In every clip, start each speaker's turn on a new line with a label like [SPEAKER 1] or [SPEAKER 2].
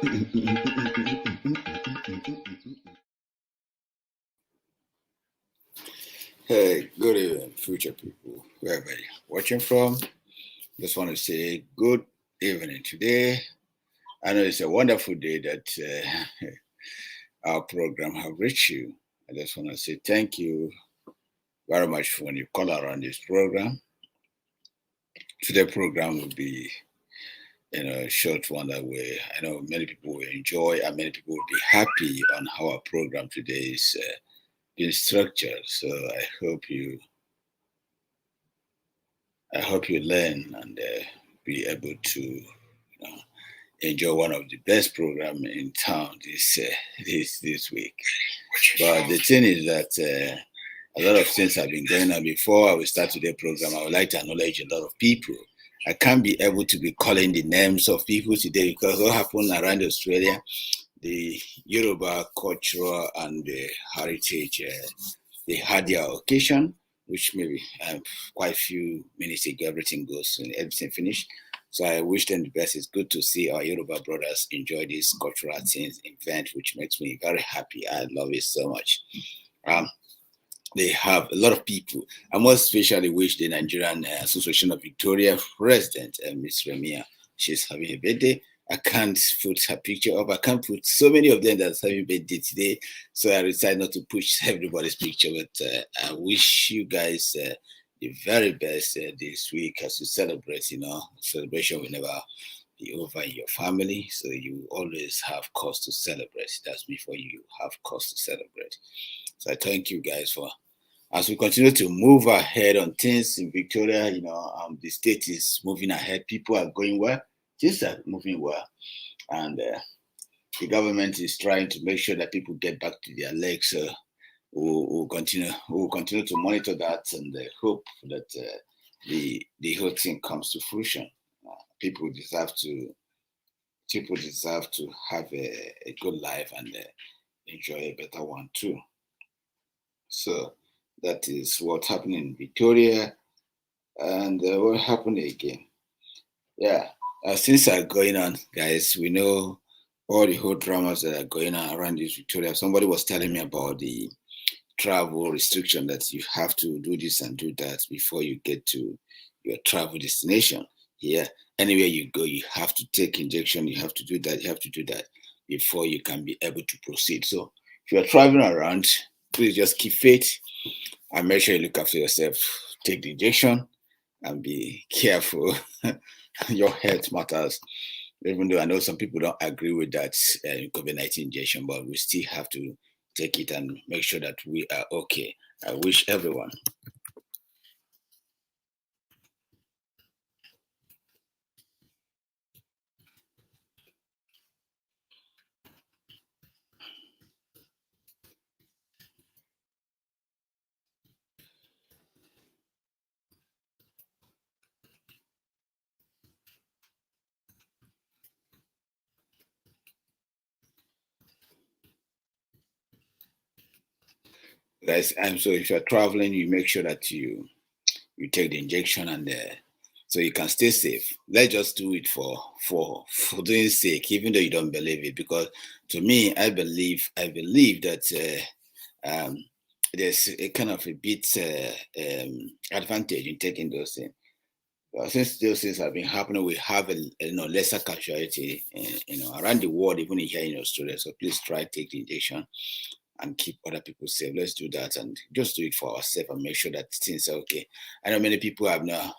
[SPEAKER 1] Hey, good evening, future people, wherever you're watching from. Just want to say good evening today. I know it's a wonderful day that our program have reached you. I just want to say thank you very much for when you call around this program. Today's program will be, a short one that I know many people will enjoy and many people will be happy on how our program today is being structured. So I hope you learn and be able to enjoy one of the best program in town this week. But the thing is that a lot of things have been going on. Before I will start today's program, I would like to acknowledge a lot of people. I can't be able to be calling the names of people today because what happened around Australia, the Yoruba cultural and the heritage, they had their occasion, which maybe quite a few minutes ago, everything finished. So I wish them the best. It's good to see our Yoruba brothers enjoy this cultural things event, which makes me very happy. I love it so much. Um, they have a lot of people. I most especially wish the Nigerian Association of Victoria president, Miss Remia, she's having a birthday. I can't put her picture up. I can't put so many of them that's having birthday today. So I decided not to push everybody's picture. But I wish you guys the very best this week as you celebrate. Celebration will never be over in your family. So you always have cause to celebrate. That's before you have cause to celebrate. So I thank you guys for as we continue to move ahead on things in Victoria. The state is moving ahead. People are going well. Things are moving well, and the government is trying to make sure that people get back to their legs. So we'll continue to monitor that and hope that the whole thing comes to fruition. People deserve to have a good life and enjoy a better one too. So that is what's happening in Victoria, and what happened again. Yeah, things are going on, guys. We know all the whole dramas that are going on around this Victoria. Somebody was telling me about the travel restriction that you have to do this and do that before you get to your travel destination. Here, anywhere you go, you have to take injection. You have to do that. You have to do that before you can be able to proceed. So if you're traveling around, please just keep faith and make sure you look after yourself. Take the injection and be careful. Your health matters. Even though I know some people don't agree with that COVID-19 injection, but we still have to take it and make sure that we are okay. I wish everyone. Guys, and so if you're traveling, you make sure that you take the injection and so you can stay safe. Let's just do it for doing sake, even though you don't believe it. Because to me, I believe that there's a kind of a bit advantage in taking those things. Since those things have been happening, we have a lesser casualty, around the world, even here in Australia. So please try take the injection and keep other people safe. Let's do that and just do it for ourselves and make sure that things are okay. I know many people have now,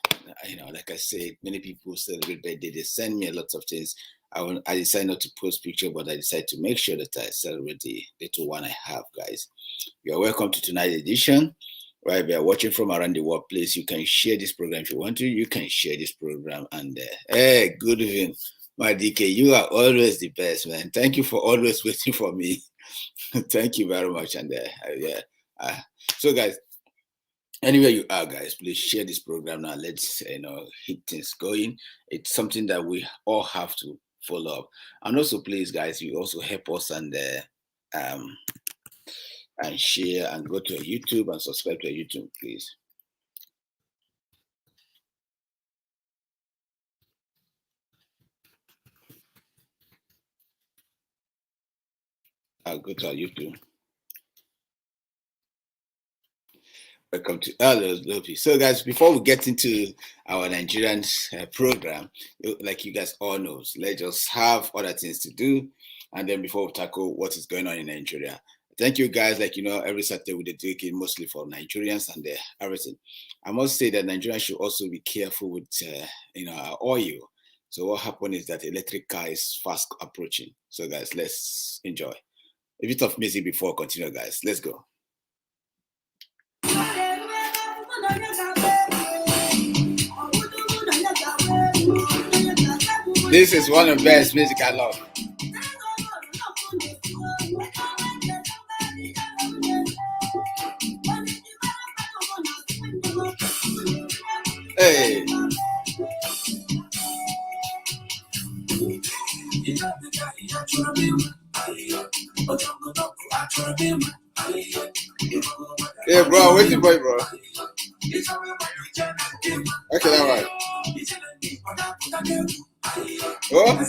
[SPEAKER 1] like I said, many people celebrate birthday. They send me a lot of things. I decided not to post picture, but I decided to make sure that I celebrate the little one I have, guys. You're welcome to tonight's edition. Right, we are watching from around the world. Please, you can share this program if you want to. You can share this program. And hey, good evening, my DK. You are always the best, man. Thank you for always waiting for me. Thank you very much. And yeah, so guys, anywhere you are, guys, please share this program now. Let's hit things going. It's something that we all have to follow up. And also, please, guys, you also help us um and share and go to YouTube and subscribe to YouTube, please. I'll go to our YouTube. Welcome to Lopi. So, guys, before we get into our Nigerian program, like you guys all know, let's just have other things to do, and then before we tackle what is going on in Nigeria. Thank you, guys. Like every Saturday we dedicate mostly for Nigerians and everything. I must say that Nigerians should also be careful with our oil. So what happened is that electric car is fast approaching. So, guys, let's enjoy a bit of music before we continue, guys. Let's go. This is one of the best music I love. Hey. Yeah, bro, where's your boy, bro? Okay, that right. Oh?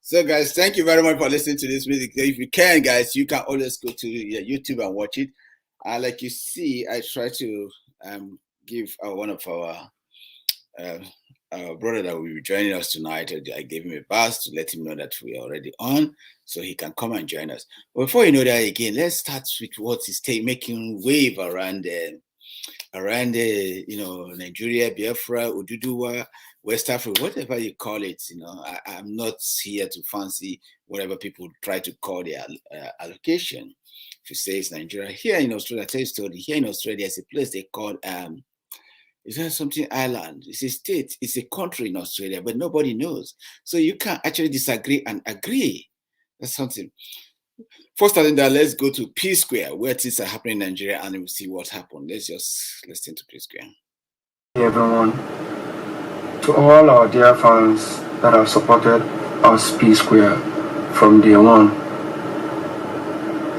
[SPEAKER 1] So, guys, thank you very much for listening to this music. If you can, guys, you can always go to YouTube and watch it. Like you see, I try to give one of our brother that will be joining us tonight. I gave him a pass to let him know that we are already on, so he can come and join us. But before you know that, again, let's start with what is making wave around Nigeria, Biafra, Oduduwa, West Africa, whatever you call it. I'm not here to fancy whatever people try to call their allocation. If you say it's Nigeria, here in Australia, I tell you a story. Here in Australia, there's a place they call is that something island? It's a state, it's a country in Australia, but nobody knows. So you can actually disagree and agree. That's something. First of all, let's go to P Square, where things are happening in Nigeria, and we'll see what happened. Let's just listen to P Square.
[SPEAKER 2] Hey everyone, to all our dear fans that have supported us P Square from day one.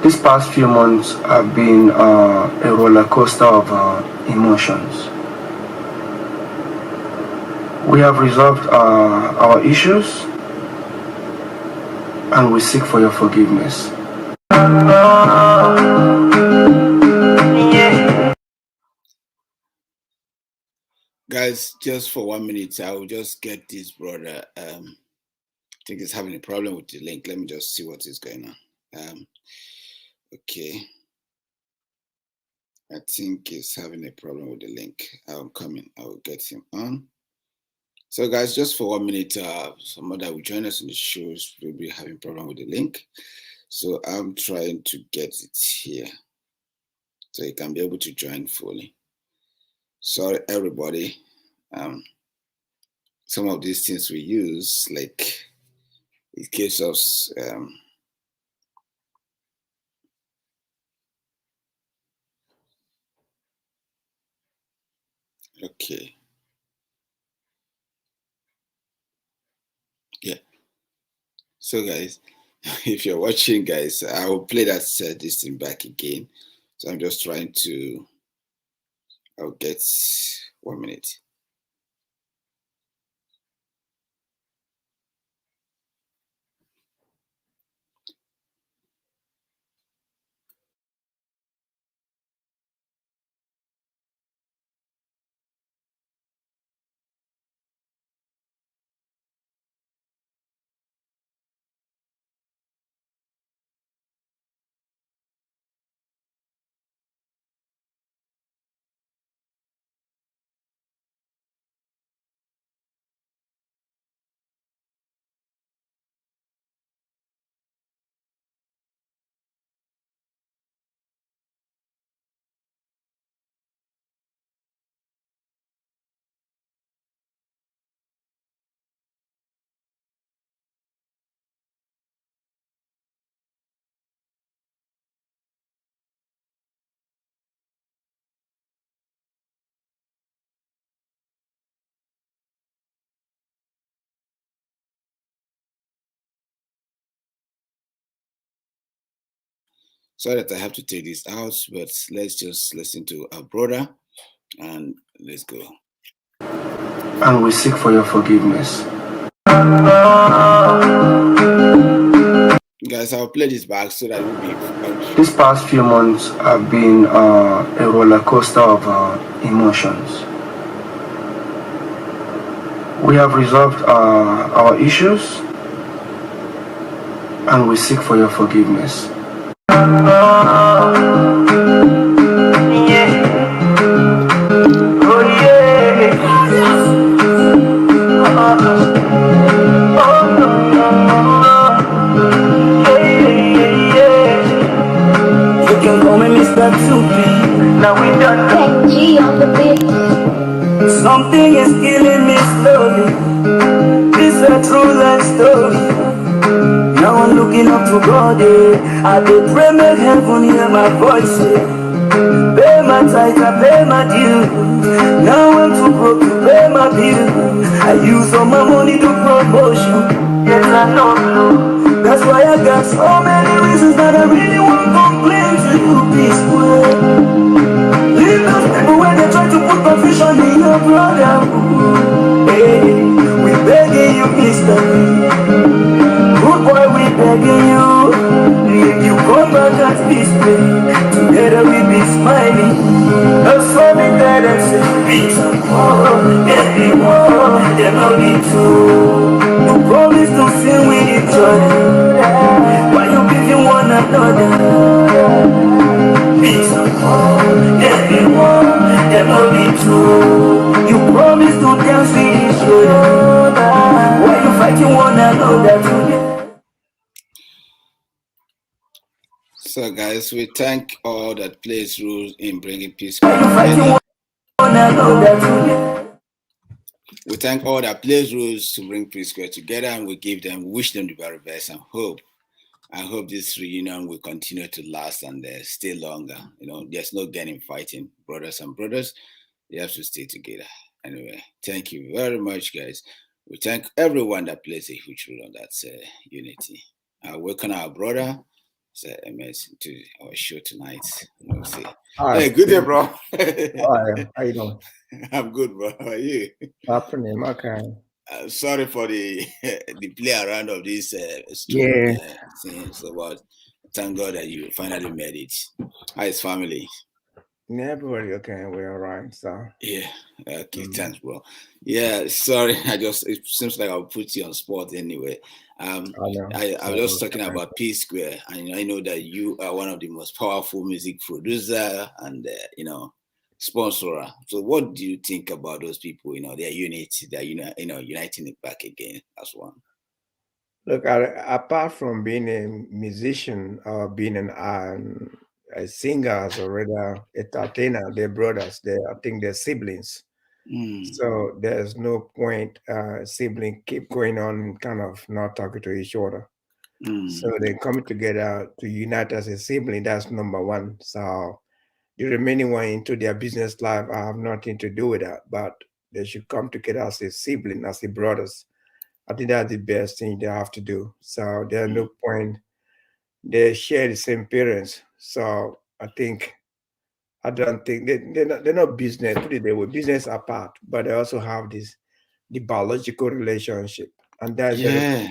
[SPEAKER 2] These past few months have been a roller coaster of emotions. We have resolved our issues and we seek for your forgiveness.
[SPEAKER 1] Guys, just for 1 minute, I will just get this brother. I think he's having a problem with the link. Let me just see what is going on. Okay. I think he's having a problem with the link. I'm coming. I will get him on. So, guys, just for 1 minute, somebody will join us in the shows. We'll be having a problem with the link. So I'm trying to get it here so you can be able to join fully. Sorry, everybody. Some of these things we use, like it gives us okay. Yeah. So, guys, if you're watching, guys, I will play that this thing back again. So I'm just trying to. I'll get 1 minute. Sorry that I have to take this out, but let's just listen to our brother And let's go.
[SPEAKER 2] And we seek for your forgiveness.
[SPEAKER 1] Guys, I'll play this back so that it will be.
[SPEAKER 2] These past few months have been a roller coaster of emotions. We have resolved our issues, and we seek for your forgiveness.
[SPEAKER 3] Now we done Tech G on the beat. Something is killing me slowly. This a true life story. Now I'm looking up to God. I did pray make heaven hear my voice. Pay my tithe, I pay my due. Now I'm too broke to pay my bill. I use all my money to promotion. Yes, I know. That's why I got so many reasons that I really won't complain to you this way. Leave those people when they try to put confusion in your brother. Hey, we begging you, Mr. Good boy, we begging you. If you come back at this way, together we be smiling. That's why we tell them say, peace and war, get me war, they no need to. You promise to sing with each other. Why you giving one another? Peace and war, get me war, they no need to. You promise to dance with each other. Why you fighting one another today?
[SPEAKER 1] So, guys, we thank all that plays roles in bringing peace together. We thank all that plays roles to bring Peace Square together, and we wish them the very best and hope. I hope this reunion will continue to last and stay longer. You know, there's no getting fighting, brothers and brothers. You have to stay together. Anyway, thank you very much, guys. We thank everyone that plays a huge role on that unity. Welcome our brother. MS to our show tonight. We'll see.
[SPEAKER 4] Hi.
[SPEAKER 1] Hey, good day, bro.
[SPEAKER 4] Hi, how you doing?
[SPEAKER 1] I'm good, bro. How are you?
[SPEAKER 4] Afternoon, okay.
[SPEAKER 1] Sorry for the play around of this things, but thank God that you finally made it. How is family?
[SPEAKER 4] Everybody okay, we're all right. So
[SPEAKER 1] yeah, okay, thanks, bro. Yeah, sorry, it seems like I'll put you on spot anyway. I was just talking about Peace Square, and I know that you are one of the most powerful music producer and sponsor. So, what do you think about those people? You know, their unity, their uniting it back again as one.
[SPEAKER 4] Look, apart from being a musician or being a singer or rather entertainer, they're brothers. I think they're siblings. So there's no point sibling keep going on kind of not talking to each other. So they're coming together to unite as a sibling. That's number one. So the remaining one into their business life, I have nothing to do with that. But they should come together as a sibling, as a brothers. I think that's the best thing they have to do. So there's no point. They share the same parents. So I don't think they're not business. They were business apart, but they also have the biological relationship. And that's people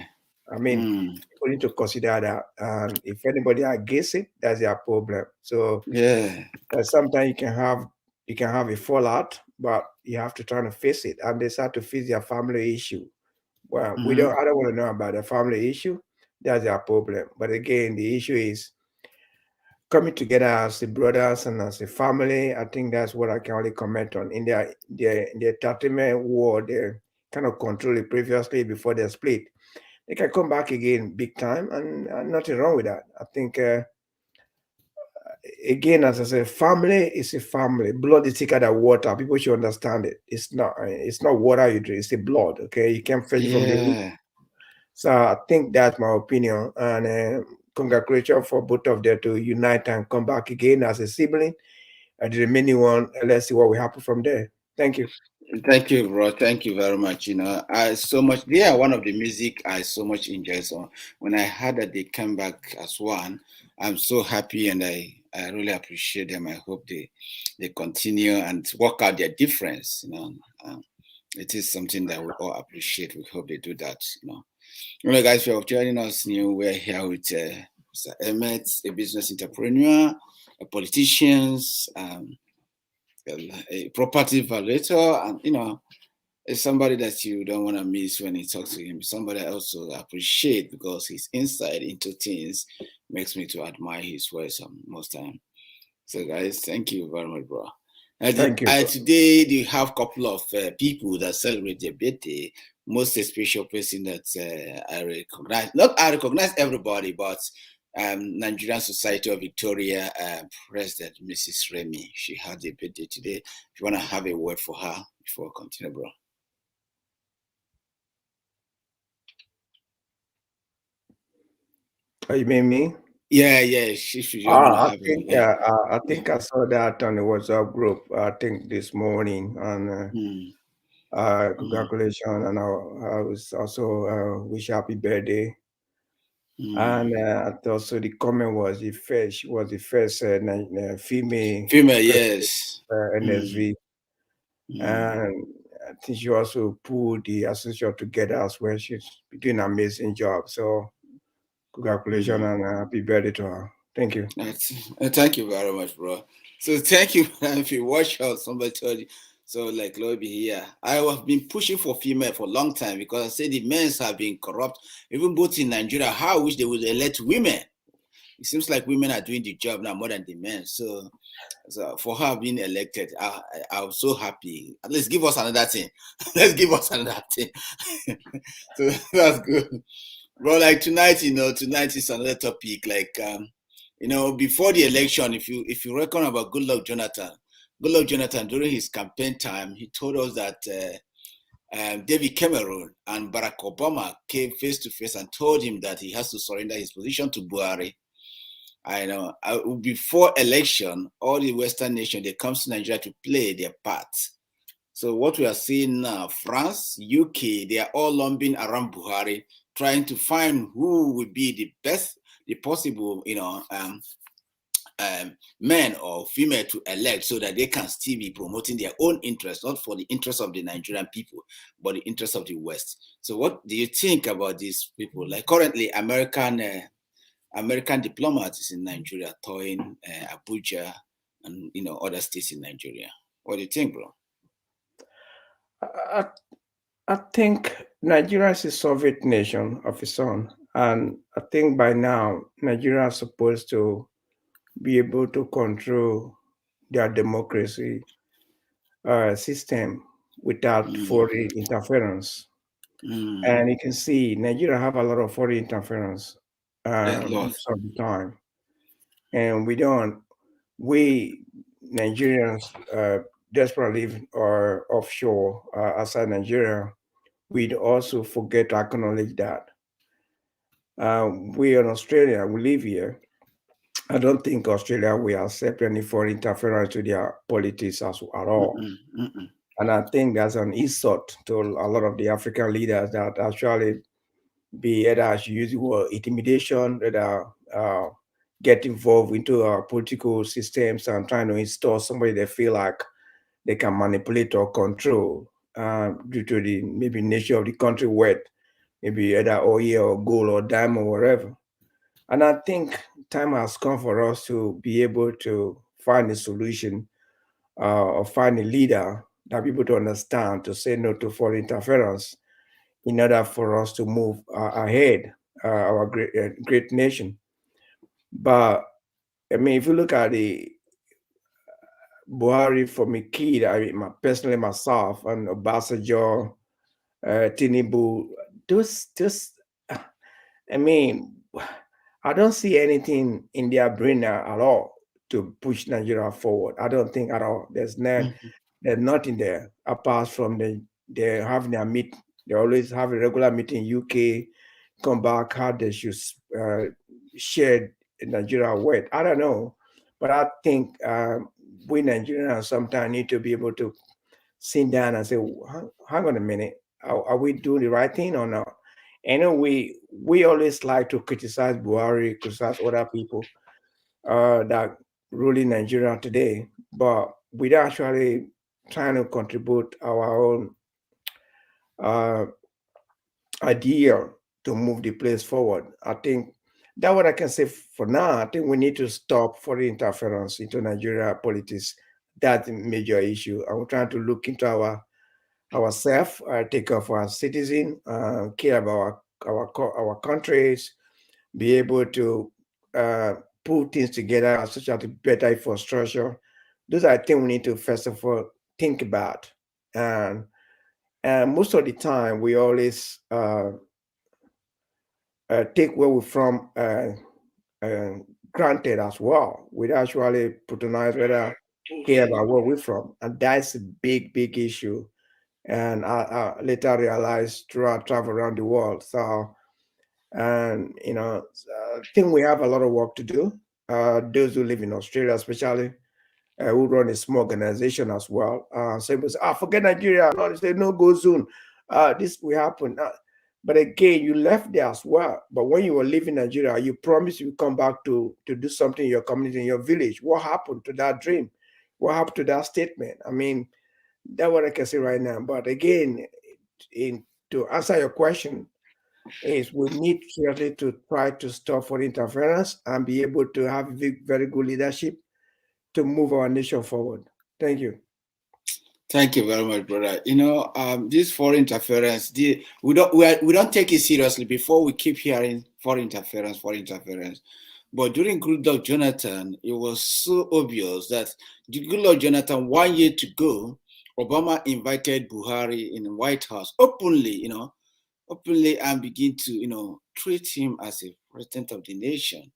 [SPEAKER 4] need to consider that. And if anybody against it, that's their problem. So sometimes you can have a fallout, but you have to try to face it. And they start to face their family issue. Well, I don't want to know about the family issue. That's their problem. But again, the issue is coming together as the brothers and as a family. I think that's what I can only comment on. In the entertainment world, they kind of control it previously before they split. They can come back again big time, and nothing wrong with that. I think, again, as I said, family is a family. Blood is thicker than water. People should understand it. It's not water you drink. It's the blood. Okay, you can't fetch it from the. So I think that's my opinion. And congratulations for both of them to unite and come back again as a sibling. The remaining one, let's see what will happen from there. Thank you.
[SPEAKER 1] Thank you, bro. Thank you very much. You know, they are one of the music I so much enjoy. So when I heard that they came back as one, I'm so happy, and I I really appreciate them. I hope they continue and work out their difference. It is something that we all appreciate. We hope they do that. Guys, if you're joining us new, we're here with Mr. Emmett, a business entrepreneur, a politician, a property valuator, and it's somebody that you don't want to miss when you talk to him. Somebody I also appreciate because his insight into things makes me to admire his words most time. So, guys, thank you very much, bro.
[SPEAKER 4] Thank you.
[SPEAKER 1] Today, you have a couple of people that celebrate their birthday. Most special person that I recognize. Not I recognize everybody, but Nigerian Society of Victoria President Mrs. Remy. She had a birthday today. If you want to have a word for her before I continue, bro.
[SPEAKER 4] Oh, you mean me?
[SPEAKER 1] Yeah.
[SPEAKER 4] I think I saw that on the WhatsApp group. I think this morning, and congratulations, and I was also wish happy birthday. And also the comment was the first female.
[SPEAKER 1] Female, yes.
[SPEAKER 4] NSV, and I think she also pulled the association together as well. She's doing an amazing job. So congratulations and happy birthday to her. Thank you.
[SPEAKER 1] Thank you very much, bro. So thank you. If you watch out, somebody told you. So like Lobby here, I have been pushing for female for a long time because I say the men have been corrupt, even both in Nigeria. How I wish they would elect women. It seems like women are doing the job now more than the men. So for her being elected, I'm so happy. Let's give us another thing. Let's give us another thing. So that's good. Bro, like tonight, tonight is another topic. Like, before the election, if you reckon about Goodluck Jonathan during his campaign time, he told us that David Cameron and Barack Obama came face to face and told him that he has to surrender his position to Buhari. I know. Before election, all the Western nations, they come to Nigeria to play their part. So what we are seeing now, France, UK, they are all lumbering around Buhari, trying to find who would be the best, the possible, men or female to elect so that they can still be promoting their own interests, not for the interests of the Nigerian people, but the interests of the West. So what do you think about these people? Like currently, American diplomats in Nigeria, touring Abuja and other states in Nigeria. What do you think, bro?
[SPEAKER 4] I think Nigeria is a Soviet nation of its own, and I think by now Nigeria is supposed to be able to control their democracy system without foreign interference. And you can see Nigeria have a lot of foreign interference most of the time, and we Nigerians desperately live or offshore outside Nigeria. We'd also forget to acknowledge that. We in Australia, we live here. I don't think Australia will accept any foreign interference to their politics at all. And I think that's an insult to a lot of the African leaders that actually be either as you use the word intimidation, that get involved into our political systems and trying to install somebody they feel like they can manipulate or control due to the maybe nature of the country where maybe either oil or gold or diamond or whatever. And I think time has come for us to be able to find a solution or find a leader that people to understand to say no to foreign interference in order for us to move ahead, our great nation. But I mean, if you look at the Buhari from a kid, personally myself and Obasanjo, Tinubu, I mean, I don't see anything in their brain at all to push Nigeria forward. I don't think at all. There's nothing there apart from they having their meet. They always have a regular meeting in UK, come back, how they should share Nigeria weight. I don't know. But I think we Nigerians sometimes need to be able to sit down and say, hang on a minute, are we doing the right thing or not? And we always like to criticize Buhari, criticize other people that ruling Nigeria today, but without actually trying to contribute our own uh, idea to move the place forward. I think that's what I can say for now. I think we need to stop foreign interference into Nigeria politics. That's a major issue. I'm trying to look into ourselves, take care of our citizens, care about our countries, be able to uh, put things together such as better infrastructure. Those are things we need to first of all think about. And most of the time, we always take where we're from uh, granted as well. We actually patronize whether care about where we're from, and that's a big, big issue. And I later realized throughout travel around the world. So, and I think we have a lot of work to do. Those who live in Australia, especially, who run a small organization as well. So people say, forget Nigeria. No, they say, no, go soon. This will happen. But again, you left there as well. But when you were leaving Nigeria, you promised you would come back to do something in your community, in your village. What happened to that dream? What happened to that statement? I mean, that's what I can say right now. But again, to answer your question, is we need seriously to try to stop foreign interference and be able to have very good leadership to move our nation forward. Thank you.
[SPEAKER 1] Thank you very much, brother. This foreign interference, we don't take it seriously. Before we keep hearing foreign interference. But during Goodluck Jonathan, it was so obvious that Goodluck Jonathan, 1 year to go, Obama invited Buhari in the White House openly, and begin to, treat him as a president of the nation.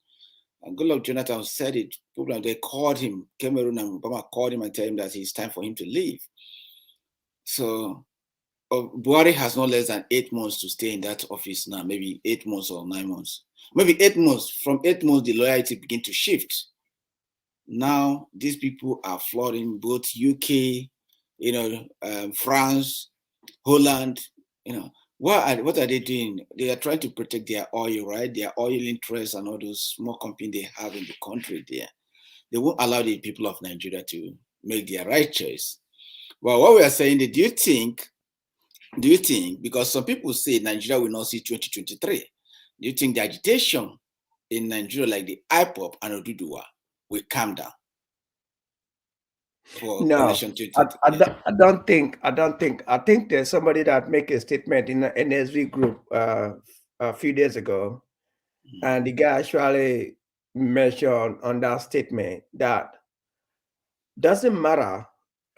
[SPEAKER 1] And Goodluck Jonathan said it. They called him, Cameroon and Obama called him and told him that it's time for him to leave. So Buhari has no less than 8 months to stay in that office now, maybe 8 months or 9 months. Maybe 8 months. From 8 months, the loyalty begin to shift. Now, these people are flooding both UK, France, Holland, What are they doing? They are trying to protect their oil, right? Their oil interests and all those small companies they have in the country there. They won't allow the people of Nigeria to make their right choice. Well, what we are saying, do you think, because some people say Nigeria will not see 2023, do you think the agitation in Nigeria, like the IPOB and Oduduwa, will calm down?
[SPEAKER 4] No, I don't think. I think there's somebody that make a statement in the NSV group a few days ago, and the guy actually mentioned on that statement that doesn't matter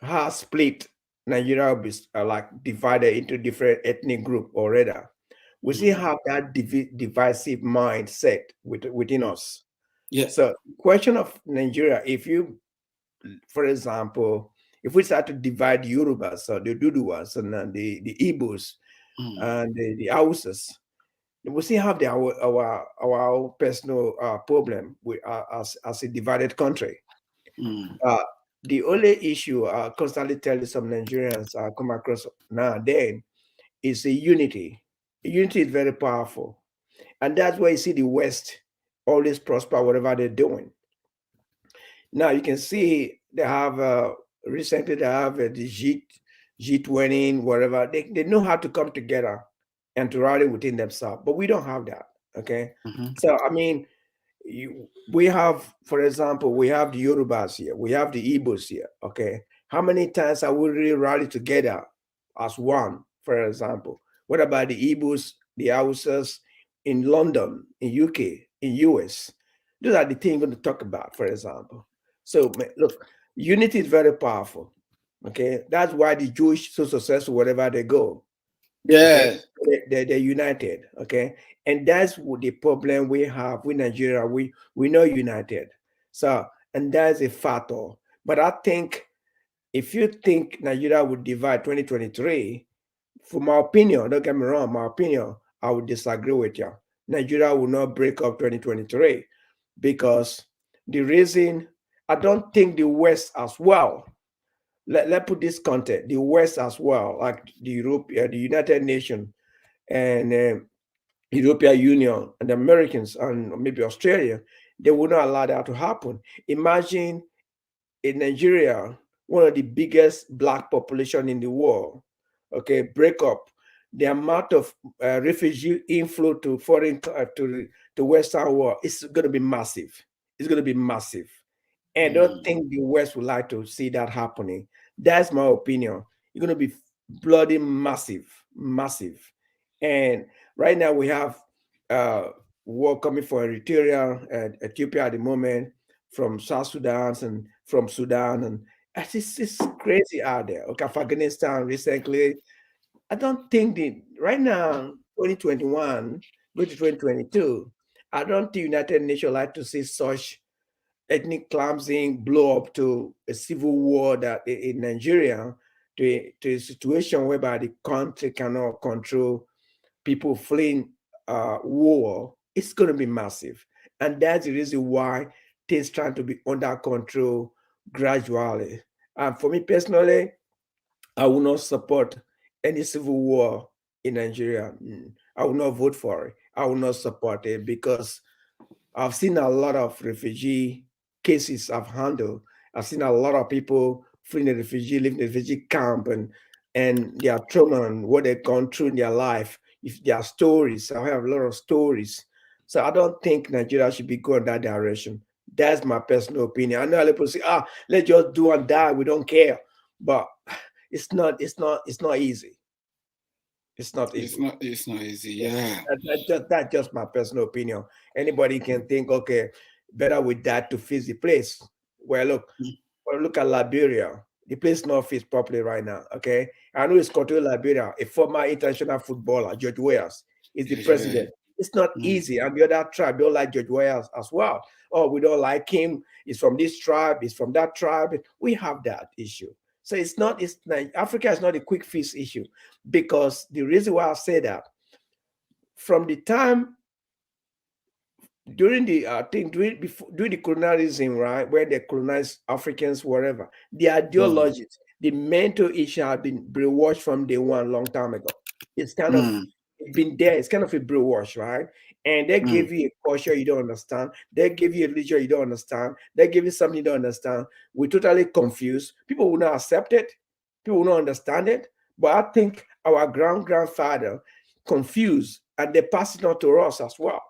[SPEAKER 4] how split Nigeria will be like divided into different ethnic group or rather, we still have that divisive mindset within us.
[SPEAKER 1] Yeah.
[SPEAKER 4] So question of Nigeria, if you, for example, if we start to divide the Yorubas or the Duduwas and the Igbos and the Hausas, we still have our personal problem with as a divided country. The only issue I constantly tell some Nigerians come across nowadays is a unity. Unity is very powerful. And that's why you see the West always prosper whatever they're doing. Now you can see they have recently they have the G20, whatever. They know how to come together and to rally within themselves, but we don't have that. Okay. So I mean, we have, for example, we have the Yorubas here, we have the Igbos here. Okay. How many times have we really rallied together as one, for example? What about the Igbos, the Hausas in London, in UK, in US? Those are the things I'm going to talk about, for example. So look, unity is very powerful. Okay. That's why the Jewish so successful wherever they go.
[SPEAKER 1] Yeah.
[SPEAKER 4] Okay? They're united. Okay. And that's the problem we have with Nigeria. We're not united. So, and that's a factor. But I think if you think Nigeria would divide 2023, from my opinion, don't get me wrong, my opinion, I would disagree with you. Nigeria will not break up 2023 because the reason, I don't think the West as well, let's put this context, the West as well, like the United Nations and European Union and the Americans and maybe Australia, They will not allow that to happen. Imagine in Nigeria, one of the biggest black population in the world, okay, break up. The amount of refugee inflow to foreign to Western world is going to be massive. It's going to be massive. And I don't think the West would like to see that happening. That's my opinion. It's going to be bloody massive, massive. And right now we have war coming for Eritrea and Ethiopia at the moment, from South Sudan and from Sudan, and it's crazy out there. Okay, Afghanistan recently. I don't think right now, 2021, going to 2022, I don't think United Nations like to see such ethnic cleansing blow up to a civil war that in Nigeria, to a situation whereby the country cannot control people fleeing war. It's going to be massive, and that's the reason why things trying to be under control gradually. And for me personally, I will not support any civil war in Nigeria. I will not vote for it. I will not support it because I've seen a lot of refugee cases I've handled. I've seen a lot of people fleeing the refugee, living in the refugee camp, and their trauma and what they've gone through in their life. If their stories, I have a lot of stories. So I don't think Nigeria should be going that direction. That's my personal opinion. I know people say, let's just do and die. We don't care. But it's not easy. It's not easy.
[SPEAKER 1] It's not easy. Yeah.
[SPEAKER 4] That's just my personal opinion. Anybody can think, okay, better with that to fix the place. Well, look at Liberia. The place not fixed properly right now. Okay, I know it's controlled Liberia. A former international footballer, George Wales, is the president. It's not easy, and the other tribe don't like George Wales as well. Oh, we don't like him. He's from this tribe. He's from that tribe. We have that issue. So it's not. It's like Africa is not a quick fix issue, because the reason why I say that, from the time during the during the colonialism, right, where they colonized Africans, wherever, the ideologies, the mental issue have been brainwashed from day one, long time ago. It's kind of been there. It's kind of a brainwash, right? And they give you a culture you don't understand. They give you a religion you don't understand. They give you something you don't understand. We're totally confused. People will not accept it. People will not understand it. But I think our grandfather confused, and they pass it on to us as well.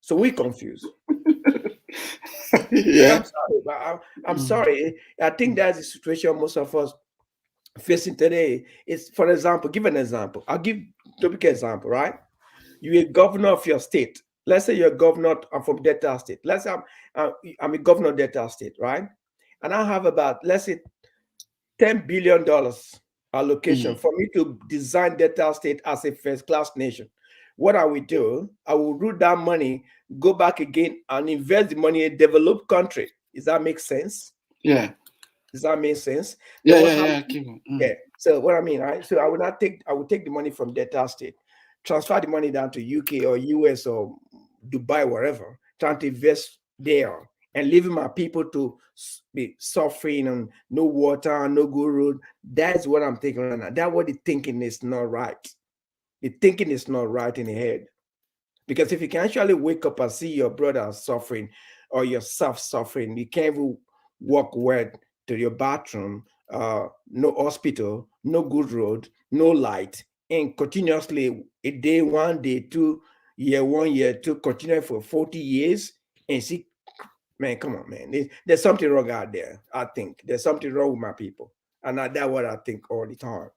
[SPEAKER 4] So we confused.
[SPEAKER 1] Yeah.
[SPEAKER 4] I'm sorry. I think that's the situation most of us facing today. It's, for example, give an example. I'll give typical example, right? You're a governor of your state. Let's say you're a governor. I'm from Delta State. Let's say I'm a governor of Delta State, right? And I have about, let's say, $10 billion allocation for me to design Delta State as a first-class nation. What I will do, I will root that money, go back again and invest the money in a developed country. Does that make sense?
[SPEAKER 1] Yeah.
[SPEAKER 4] Does that make sense?
[SPEAKER 1] Yeah.
[SPEAKER 4] Yeah. So what I mean, right? So I will take the money from Delta State, transfer the money down to UK or US or Dubai, wherever, trying to invest there and leaving my people to be suffering and no water, no good road. That's what I'm thinking right now. That's what the thinking is not right. The thinking is not right in the head. Because if you can actually wake up and see your brother suffering or yourself suffering, you can't even walk well to your bathroom, no hospital, no good road, no light, and continuously a day, 1 day, 2 year, 1 year, 2, continue for 40 years, and see, man, come on, man. There's something wrong out there. I think there's something wrong with my people. And that's what I think all the time.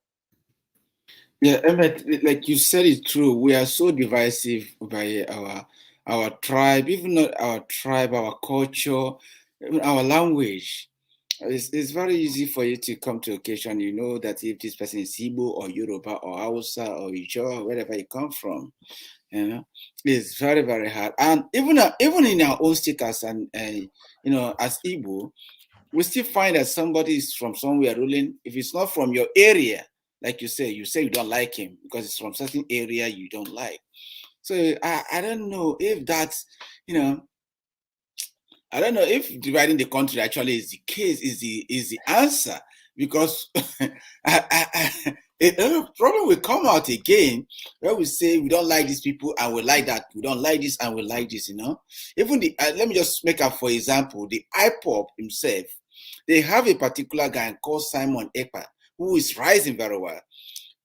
[SPEAKER 1] Yeah, Emmett, like you said, it's true. We are so divisive by our tribe, even not our tribe, our culture, even our language. It's very easy for you to come to occasion. You know that if this person is Igbo or Yoruba or Hausa or Ijaw, wherever you come from, you know, it's very, very hard. And even in our own state as as Igbo, we still find that somebody is from somewhere ruling. If it's not from your area, like you say you don't like him because it's from certain area you don't like. So I don't know if that's, I don't know if dividing the country actually is the case, is the answer, because a problem will come out again where we say we don't like these people and we like that. We don't like this and we like this, Even let me just make up, for example, the IPOB himself. They have a particular guy called Simon Ekpa who is rising very well.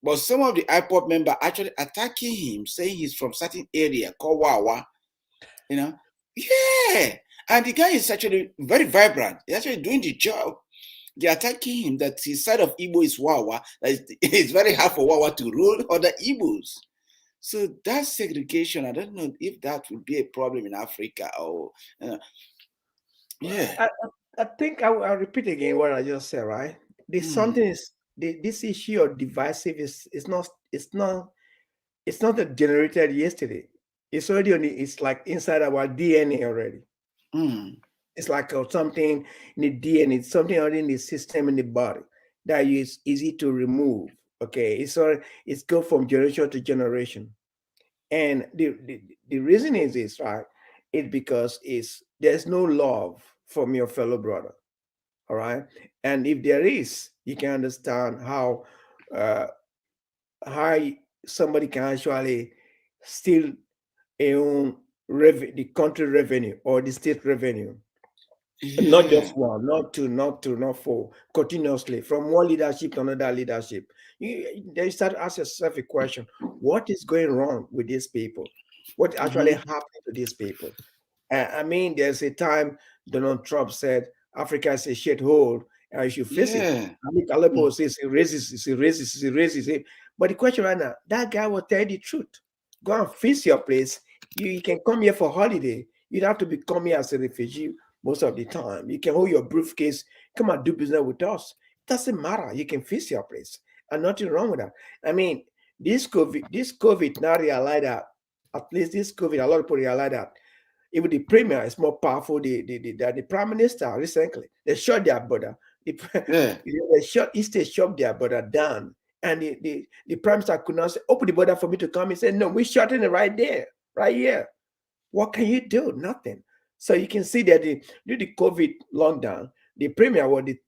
[SPEAKER 1] But some of the IPOB members actually attacking him, saying he's from certain area called Wawa, Yeah. And the guy is actually very vibrant. He's actually doing the job. They're attacking him that his side of Igbo is Wawa. It's very hard for Wawa to rule other Igbos. So that segregation, I don't know if that would be a problem in Africa or, yeah.
[SPEAKER 4] I think I'll repeat again what I just said, right? This something is this issue of divisive is not generated yesterday. It's already it's like inside our DNA already. It's like something in the DNA, it's something already in the system in the body that is easy to remove. Okay, it's go from generation to generation, and the reason is this, right? It's because there's no love from your fellow brother. All right, and if there is, you can understand how somebody can actually steal the country revenue or the state revenue. Yeah. Not just one, not two, not four, continuously from one leadership to another leadership. Then you start to ask yourself a question: what is going wrong with these people? What actually happened to these people? I mean, there's a time Donald Trump said Africa is a shithole and you should face it. I mean, Aleppo says it's racist. But the question right now, that guy will tell you the truth. Go and face your place. You can come here for holiday. You don't have to come here as a refugee most of the time. You can hold your briefcase, come and do business with us. It doesn't matter. You can face your place. And nothing wrong with that. I mean, this COVID now realize that, at least this COVID, a lot of people realize that even the premier is more powerful than the prime minister recently. They shut their border. They shut their border down. And the prime minister could not say, open the border for me to come. He said, no, we're shutting it right there, right here. What can you do? Nothing. So you can see that due to the COVID lockdown, the premier was the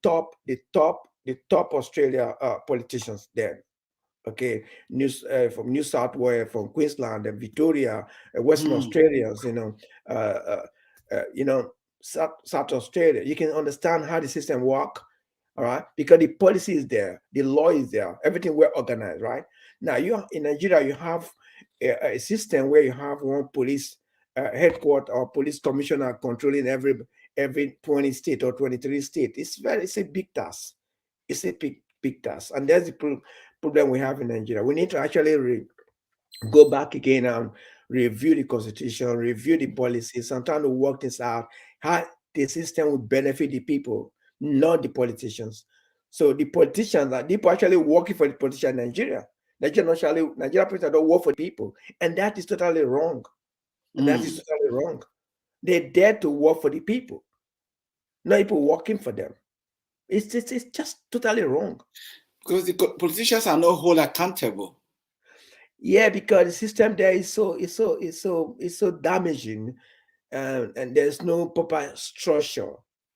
[SPEAKER 4] top Australia politicians there. Okay, from New South Wales, from Queensland, and Victoria, Western Australians, South Australia. You can understand how the system works, all right? Because the policy is there, the law is there, everything well organized, right? Now, in Nigeria, you have a system where you have one police headquarters or police commissioner controlling every 20 state or 23 state. It's a big task. It's a big task, and that's the problem we have in Nigeria. We need to actually go back again and review the constitution, review the policies, and try to work this out, how the system will benefit the people, not the politicians. So the politicians, people actually working for the politicians in Nigeria. Nigeria people don't work for the people, and that is totally wrong. And that is totally wrong. They dare to work for the people, not people working for them. It's just totally wrong.
[SPEAKER 1] Because the politicians are not wholly accountable.
[SPEAKER 4] Yeah, because the system there is so damaging, and there's no proper structure,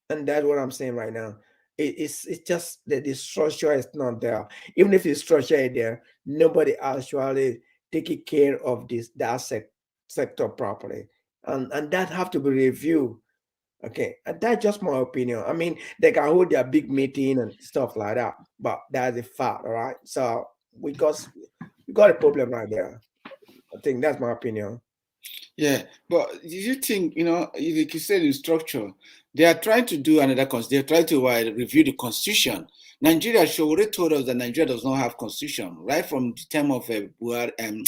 [SPEAKER 4] and that's what I'm saying right now. It's just that the structure is not there. Even if the structure is there, nobody actually taking care of that sector properly, and that have to be reviewed. Okay, and that's just my opinion. I mean, they can hold their big meeting and stuff like that, but that's a fact, all right? So we got a problem right there. I think that's my opinion.
[SPEAKER 1] Yeah, but do you think, like you said, in structure, they are trying to do another constitution. They're trying to review the constitution. Nigeria already told us that Nigeria does not have constitution, right from the time of Buhari,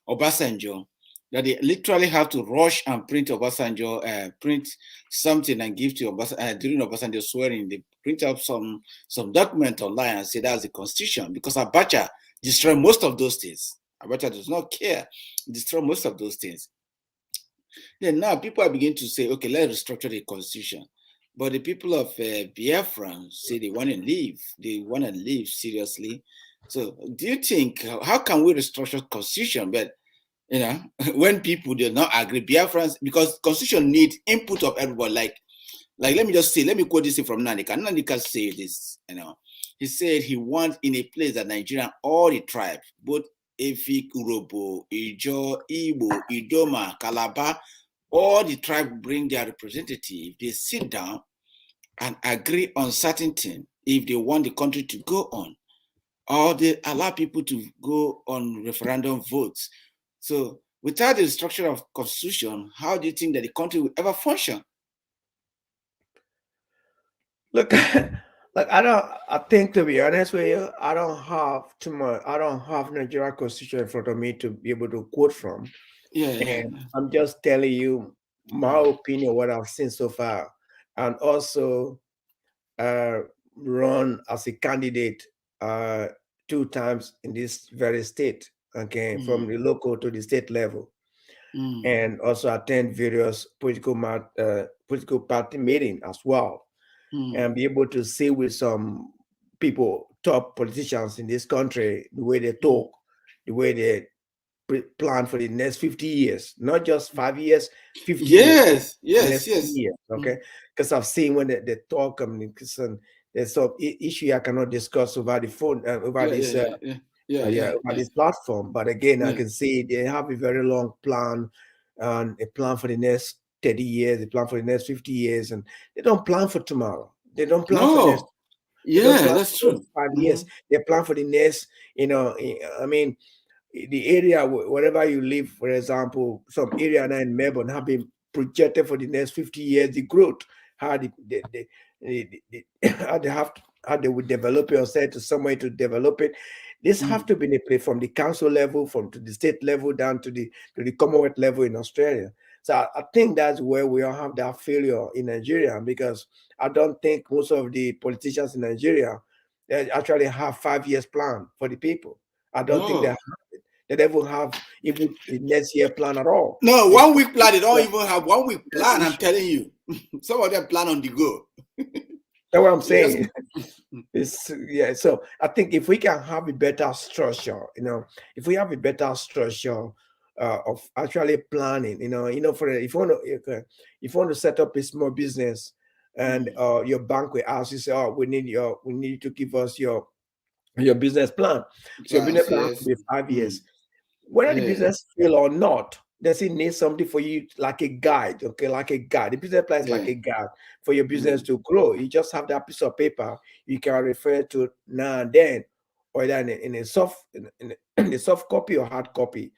[SPEAKER 1] Obasanjo, that they literally have to rush and print print something and give to Obasanjo during Obasanjo swearing. They print out some document online and say that's the constitution, because Abacha destroyed most of those things. Abacha does not care, destroy most of those things. Then now people are beginning to say, okay, let's restructure the constitution. But the people of Biafra say they want to leave. They want to leave seriously. So do you think, how can we restructure constitution? But when people do not agree, Biafrans, because constitution needs input of everybody. Like let me just say, let me quote this from Nnamdi Kanu. Nnamdi Kanu say this, he said he wants in a place that Nigeria, all the tribes, both Efik, Urobo, Ijo, Igbo, Idoma, Calabar, all the tribes bring their representative. They sit down and agree on certain things if they want the country to go on, or they allow people to go on referendum votes. So without the structure of constitution, how do you think that the country will ever function?
[SPEAKER 4] Look, like I think, to be honest with you, I don't have too much. I don't have Nigeria constitution in front of me to be able to quote from. And I'm just telling you my opinion, what I've seen so far, and also run as a candidate 2 times in this very state, okay, from the local to the state level, and also attend various political party meeting as well, and be able to see with some people, top politicians in this country, the way they talk, the way they plan for the next 50 years, not just 5 years, 50 years.
[SPEAKER 1] Yes.
[SPEAKER 4] Years, okay? Because I've seen when they talk, communication, there's some issue I cannot discuss over the phone, over this this platform. But again, I can see they have a very long plan, and a plan for the next 30 years, a plan for the next 50 years, and they don't plan for tomorrow. They don't plan for next.
[SPEAKER 1] That's true.
[SPEAKER 4] 5 years. They plan for the next, I mean, the area, wherever you live, for example, some area now in Melbourne have been projected for the next 50 years, the growth, how how they would develop it, or say to somewhere to develop it. This have to be in a place from the council level, from to the state level, down to the Commonwealth level in Australia. So I think that's where we all have that failure in Nigeria, because I don't think most of the politicians in Nigeria, they actually have 5 years plan for the people. I don't think they never have even the next year plan at all.
[SPEAKER 1] No, 1 week plan. They don't even have 1 week plan. I'm telling you, some of them plan on the go.
[SPEAKER 4] That's what I'm saying. So I think if we can have a better structure, if we have a better structure of actually planning, for if you want to set up a small business, and your bank will ask you, say, oh, we need to give us your business plan. So your business plan has to be 5 years. Whether the business fail or not, does it need something for you, like a guide? Okay, like a guide. The business plan is like a guide for your business to grow. You just have that piece of paper you can refer to now and then, or then in a soft copy or hard copy.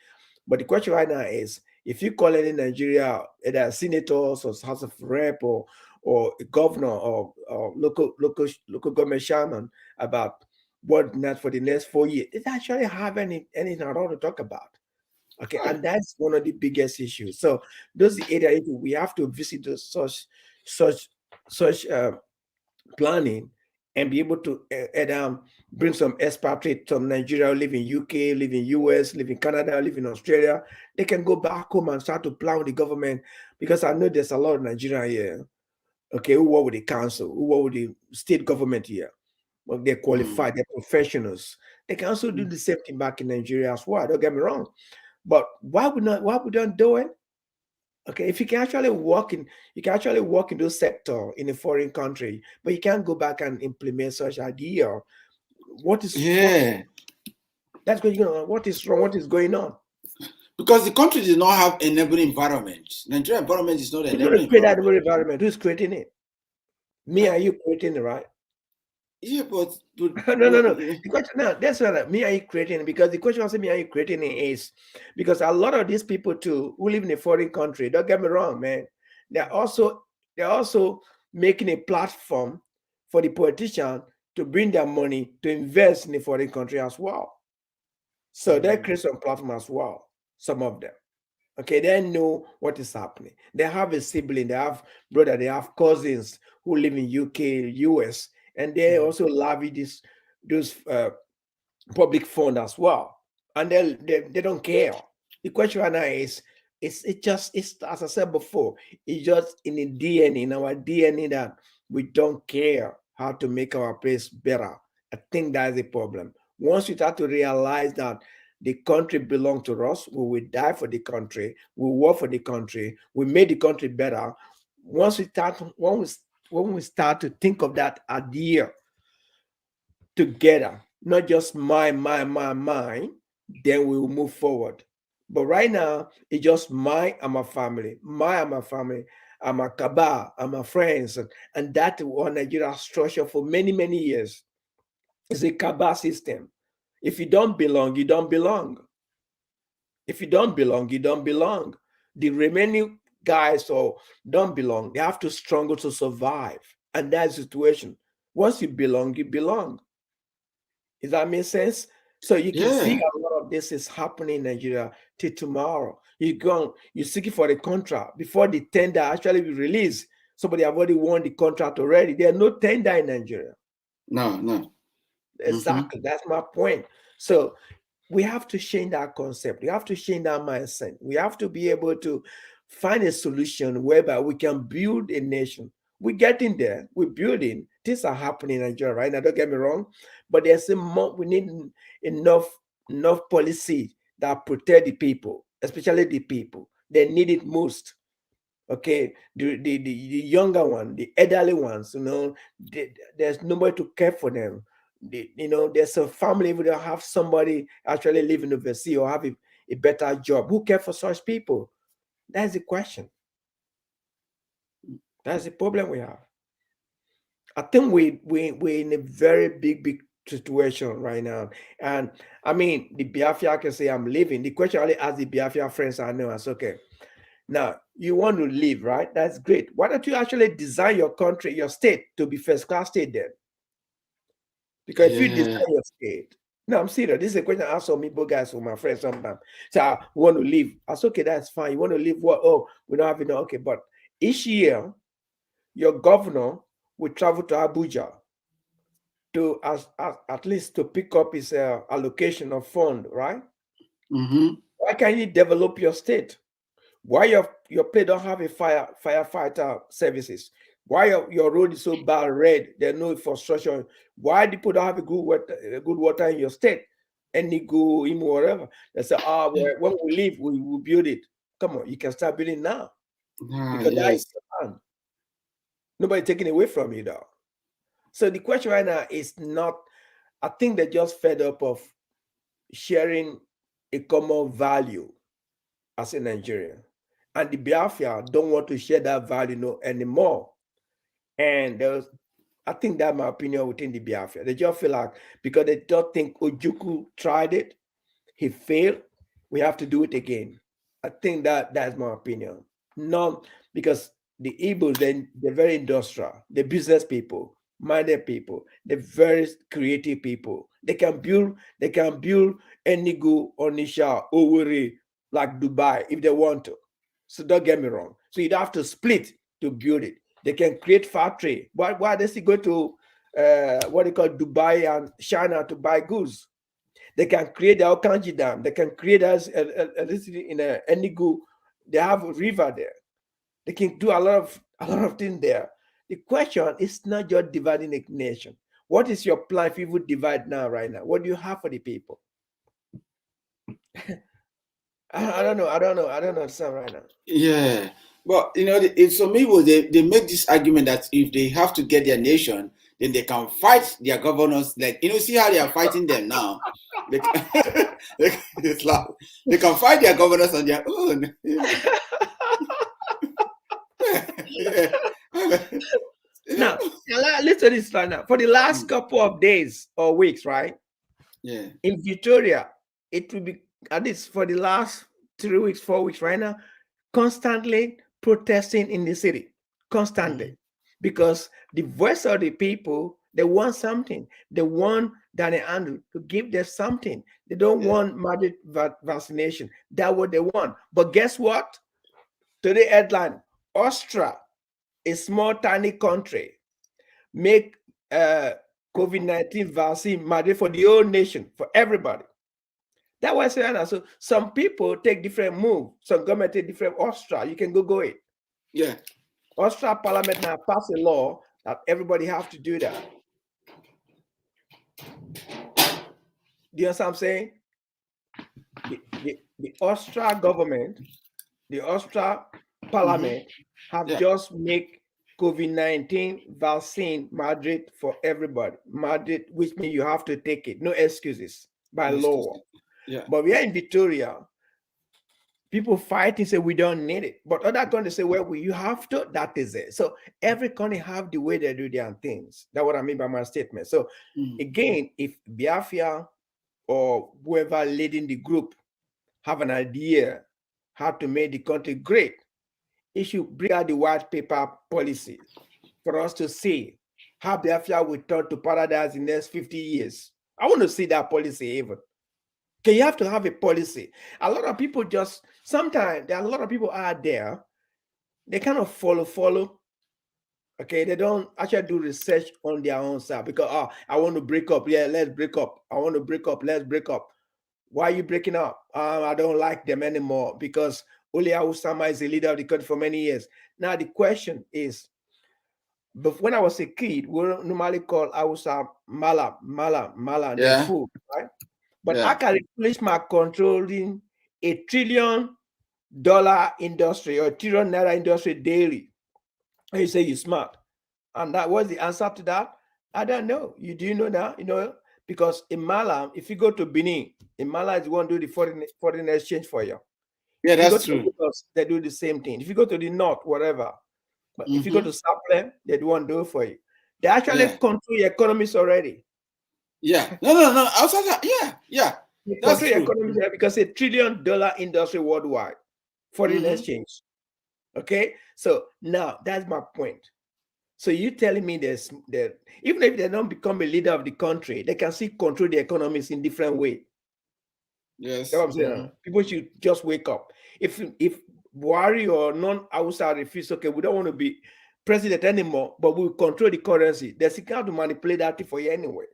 [SPEAKER 4] But the question right now is, if you call any Nigeria, either senators or House of Rep or a governor or local government chairman, about what not for the next 4 years, it actually have anything at all to talk about. Okay, and that's one of the biggest issues. So those are the areas we have to visit such planning, and be able to bring some expatriates from Nigeria, live in UK, live in US, live in Canada, live in Australia. They can go back home and start to plan with the government, because I know there's a lot of Nigerians here, okay, who work with the council, who work with the state government here. Well, they're qualified, they're professionals. They can also do the same thing back in Nigeria as well. Don't get me wrong. But why we don't do it? Okay, if you can actually work in those sector in a foreign country, but you can't go back and implement such idea. What is that's going on? What is wrong? What is going on?
[SPEAKER 1] Because the country does not have enabling environment. Nigeria environment is not enabling
[SPEAKER 4] environment. Who's creating it? Me and you creating it, right?
[SPEAKER 1] Yeah, but
[SPEAKER 4] no. The question now, that's not me are you creating it, because the question I say me are you creating it is because a lot of these people too who live in a foreign country, don't get me wrong, man, they're also making a platform for the politician to bring their money to invest in the foreign country as well. So they create some platform as well, some of them. Okay, they know what is happening. They have a sibling, they have brother, they have cousins who live in UK, US, and they also levy those public fund as well, and they don't care. The question right now is, it's as I said before, it's just in our DNA that we don't care how to make our place better. I think that's the problem. Once we start to realize that the country belongs to us, we will die for the country, we work for the country, we make the country better. Once we start, when we start to think of that idea, together, not just mine, then we will move forward. But right now, it's just my and my family, and my cabal, and my friends. And that was Nigeria's structure for many, many years. It's a cabal system. If you don't belong, you don't belong. If you don't belong, you don't belong. The remaining guys or don't belong, they have to struggle to survive. And that's the situation. Once you belong, you belong. Does that make sense? So you can see a lot of this is happening in Nigeria till tomorrow. You're seeking for the contract before the tender actually be released. Somebody have already won the contract already. There's no tender in Nigeria.
[SPEAKER 1] No.
[SPEAKER 4] Exactly. That's my point. So we have to change that concept. We have to change that mindset. We have to be able to find a solution whereby we can build a nation. We're getting there. We're building. Things are happening in Nigeria right now. Don't get me wrong, but there's we need enough policy that protect the people, especially the people. They need it most. Okay, the younger one, the elderly ones, there's nobody to care for them. There's a family if they don't have somebody actually living overseas or have a better job. Who cares for such people? That's the question. That's the problem we have. I think we're in a very big situation right now. And I mean, the Biafra can say I'm leaving. The question I only ask the Biafra friends I know is, okay, now you want to leave, right? That's great. Why don't you actually design your country, your state to be first class state then? Because if you design your state, no, I'm serious. This is a question I ask some people guys or my friends sometimes. So I want to leave. I said, okay, that's fine. You want to leave what? Oh, we don't have enough. Okay, but each year, your governor will travel to Abuja to at least to pick up his allocation of fund, right? Why can't you develop your state? Why your place don't have a firefighter services? Why your road is so bad red? There's no infrastructure. Why people don't have a good water in your state? Any go in whatever. They say, when we leave, we will build it. Come on, you can start building now. Because that is your plan. Nobody taking away from you though. So the question right now is not, I think they're just fed up of sharing a common value as a Nigerian. And the Biafra don't want to share that value anymore. And I think that's my opinion within the Biafra. They just feel like, because they don't think Ojukwu tried it, he failed, we have to do it again. I think that's my opinion. Not because the Igbos, they're very industrial, they're business people, minded people, they're very creative people. They can build Enugu, Onisha, Owerri, like Dubai, if they want to. So don't get me wrong. So you'd have to split to build it. They can create factory. Why does he go to what they call Dubai and China to buy goods? They can create the Okanji Dam. They can create electricity in Enugu. They have a river there. They can do a lot of things there. The question is not just dividing a nation. What is your plan if you would divide now, right now? What do you have for the people? I don't know. I don't understand right now.
[SPEAKER 1] Yeah. But it's for me, they make this argument that if they have to get their nation, then they can fight their governors. Like, see how they are fighting them now. They can fight their governors on their own.
[SPEAKER 4] Now, listen to this right now. For the last couple of days or weeks, right?
[SPEAKER 1] Yeah.
[SPEAKER 4] In Victoria, it will be, at least for the last 3 weeks, 4 weeks right now, constantly protesting in the city. Constantly. Because the voice of the people, they want something. They want Danny Andrew to give them something. They don't want mandate vaccination. That's what they want. But guess what? Today headline, Austria, a small tiny country, make COVID-19 vaccine mandate for the whole nation, for everybody. That was it. So some people take different moves. Some government take different. Austria, you can go it.
[SPEAKER 1] Yeah.
[SPEAKER 4] Austria Parliament now passed a law that everybody have to do that. Do you understand what I'm saying? The Austria government, the Austria Parliament have just make COVID-19 vaccine mandate for everybody. Mandate, which means you have to take it. No excuses by law.
[SPEAKER 1] Yeah.
[SPEAKER 4] But we are in Victoria. People fight and say we don't need it. But other countries say, well, you have to, that is it. So every country have the way they do their things. That's what I mean by my statement. So again, if Biafra or whoever leading the group have an idea how to make the country great, it should bring out the white paper policy for us to see how Biafra will turn to paradise in the next 50 years. I want to see that policy even. Okay, you have to have a policy. A lot of people just, sometimes there are a lot of people out there, they kind of follow. Okay, they don't actually do research on their own side because, I want to break up. Yeah, let's break up. I want to break up. Let's break up. Why are you breaking up? I don't like them anymore because Olia Usama is the leader of the country for many years. Now, the question is, but when I was a kid, we normally call Hausa Mala, the food, right? But I can replace my controlling $1 trillion industry or $1 trillion naira industry daily. And you say you're smart. And that was the answer to that. I don't know. Do you know that? You know, because in Mala, if you go to Benin, in Mala is going to do the foreign exchange for you.
[SPEAKER 1] Yeah, that's true.
[SPEAKER 4] Lagos, they do the same thing. If you go to the north, whatever. But if you go to Southland, they don't do it for you. They actually control your economies already.
[SPEAKER 1] Yeah. No. Outside that, yeah.
[SPEAKER 4] That's true. Economies because $1 trillion industry worldwide, foreign exchange. Okay, so now that's my point. So you telling me that even if they don't become a leader of the country, they can still control the economies in different way.
[SPEAKER 1] Yes.
[SPEAKER 4] That's what I'm saying. People should just wake up. If Buhari or non-Hausa refuse, okay, we don't want to be president anymore, but we'll control the currency. They're seeking out to manipulate that for you anyway.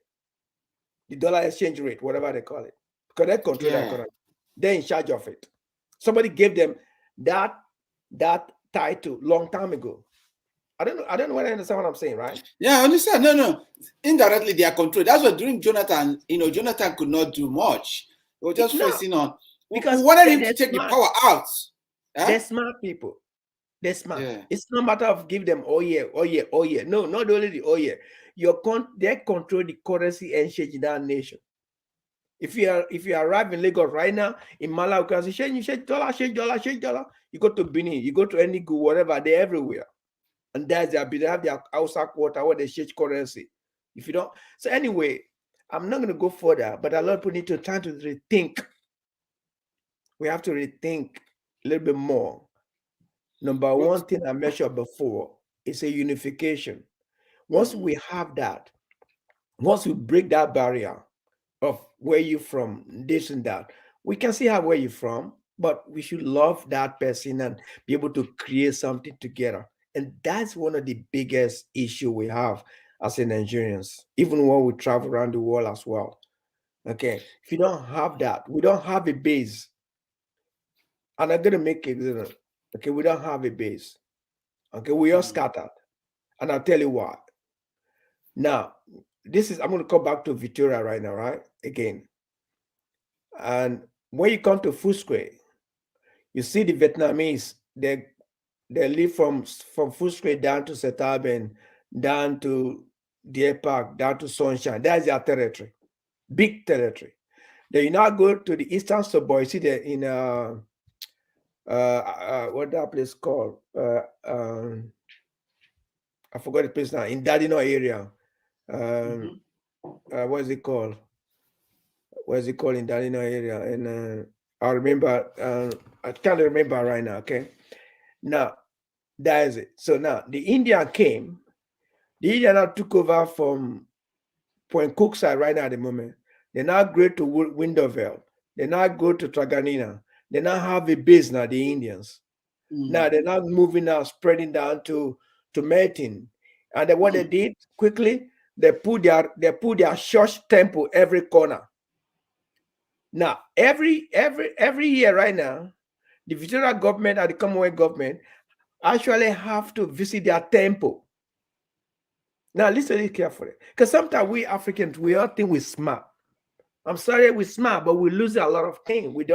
[SPEAKER 4] The dollar exchange rate, whatever they call it. Because they control the economy. They're in charge of it. Somebody gave them that title long time ago. I don't know whether I understand what I'm saying, right?
[SPEAKER 1] Yeah, I understand. No. Indirectly, they are controlled. That's what during Jonathan, Jonathan could not do much. They were just facing on.
[SPEAKER 4] Because
[SPEAKER 1] we wanted him to take the power out.
[SPEAKER 4] They're smart people. They're smart. Yeah. It's no matter of give them oh yeah. No, not only the oh yeah. They control the currency exchange in that nation. If you arrive in Lagos right now, in Malawi, you can say change dollar. You go to Benin, you go to Enugu, whatever, they're everywhere. And they have their outside quarter where they change currency. If you don't, so anyway, I'm not going to go further, but a lot of people need to try to rethink. We have to rethink a little bit more. Number one thing I mentioned before is a unification. Once we have that, once we break that barrier of where you're from, this and that, we can see where you're from, but we should love that person and be able to create something together. And that's one of the biggest issues we have as Nigerians, even when we travel around the world as well. Okay, if you don't have that, we don't have a base. And I'm going to make it, okay, we don't have a base. Okay, we are scattered. And I'll tell you why. Now, I'm going to come back to Victoria right now, right? Again. And when you come to Footscray, you see the Vietnamese, they live from Footscray down to Setabend, down to Deer Park, down to Sunshine. That's their territory. Big territory. Then you now go to the eastern suburb, you see that in what that place called? I forgot the place now. In Dadino area. What is it called? What is it called in Dadino area? And I remember, I can't remember right now, okay? Now, that is it. So now, the Indian came. The Indian now took over from Point Cookside right now at the moment. They now go to Winterville. They now go to Traganina. They now have a base now, the Indians. Now they're now moving now, spreading down to Merton. And then what they did quickly, they put their church temple every corner. Now, every year right now, the Victoria government and the Commonwealth government actually have to visit their temple. Now, listen carefully. Because sometimes we Africans, we all think we're smart. I'm sorry, we're smart, but we lose a lot of things we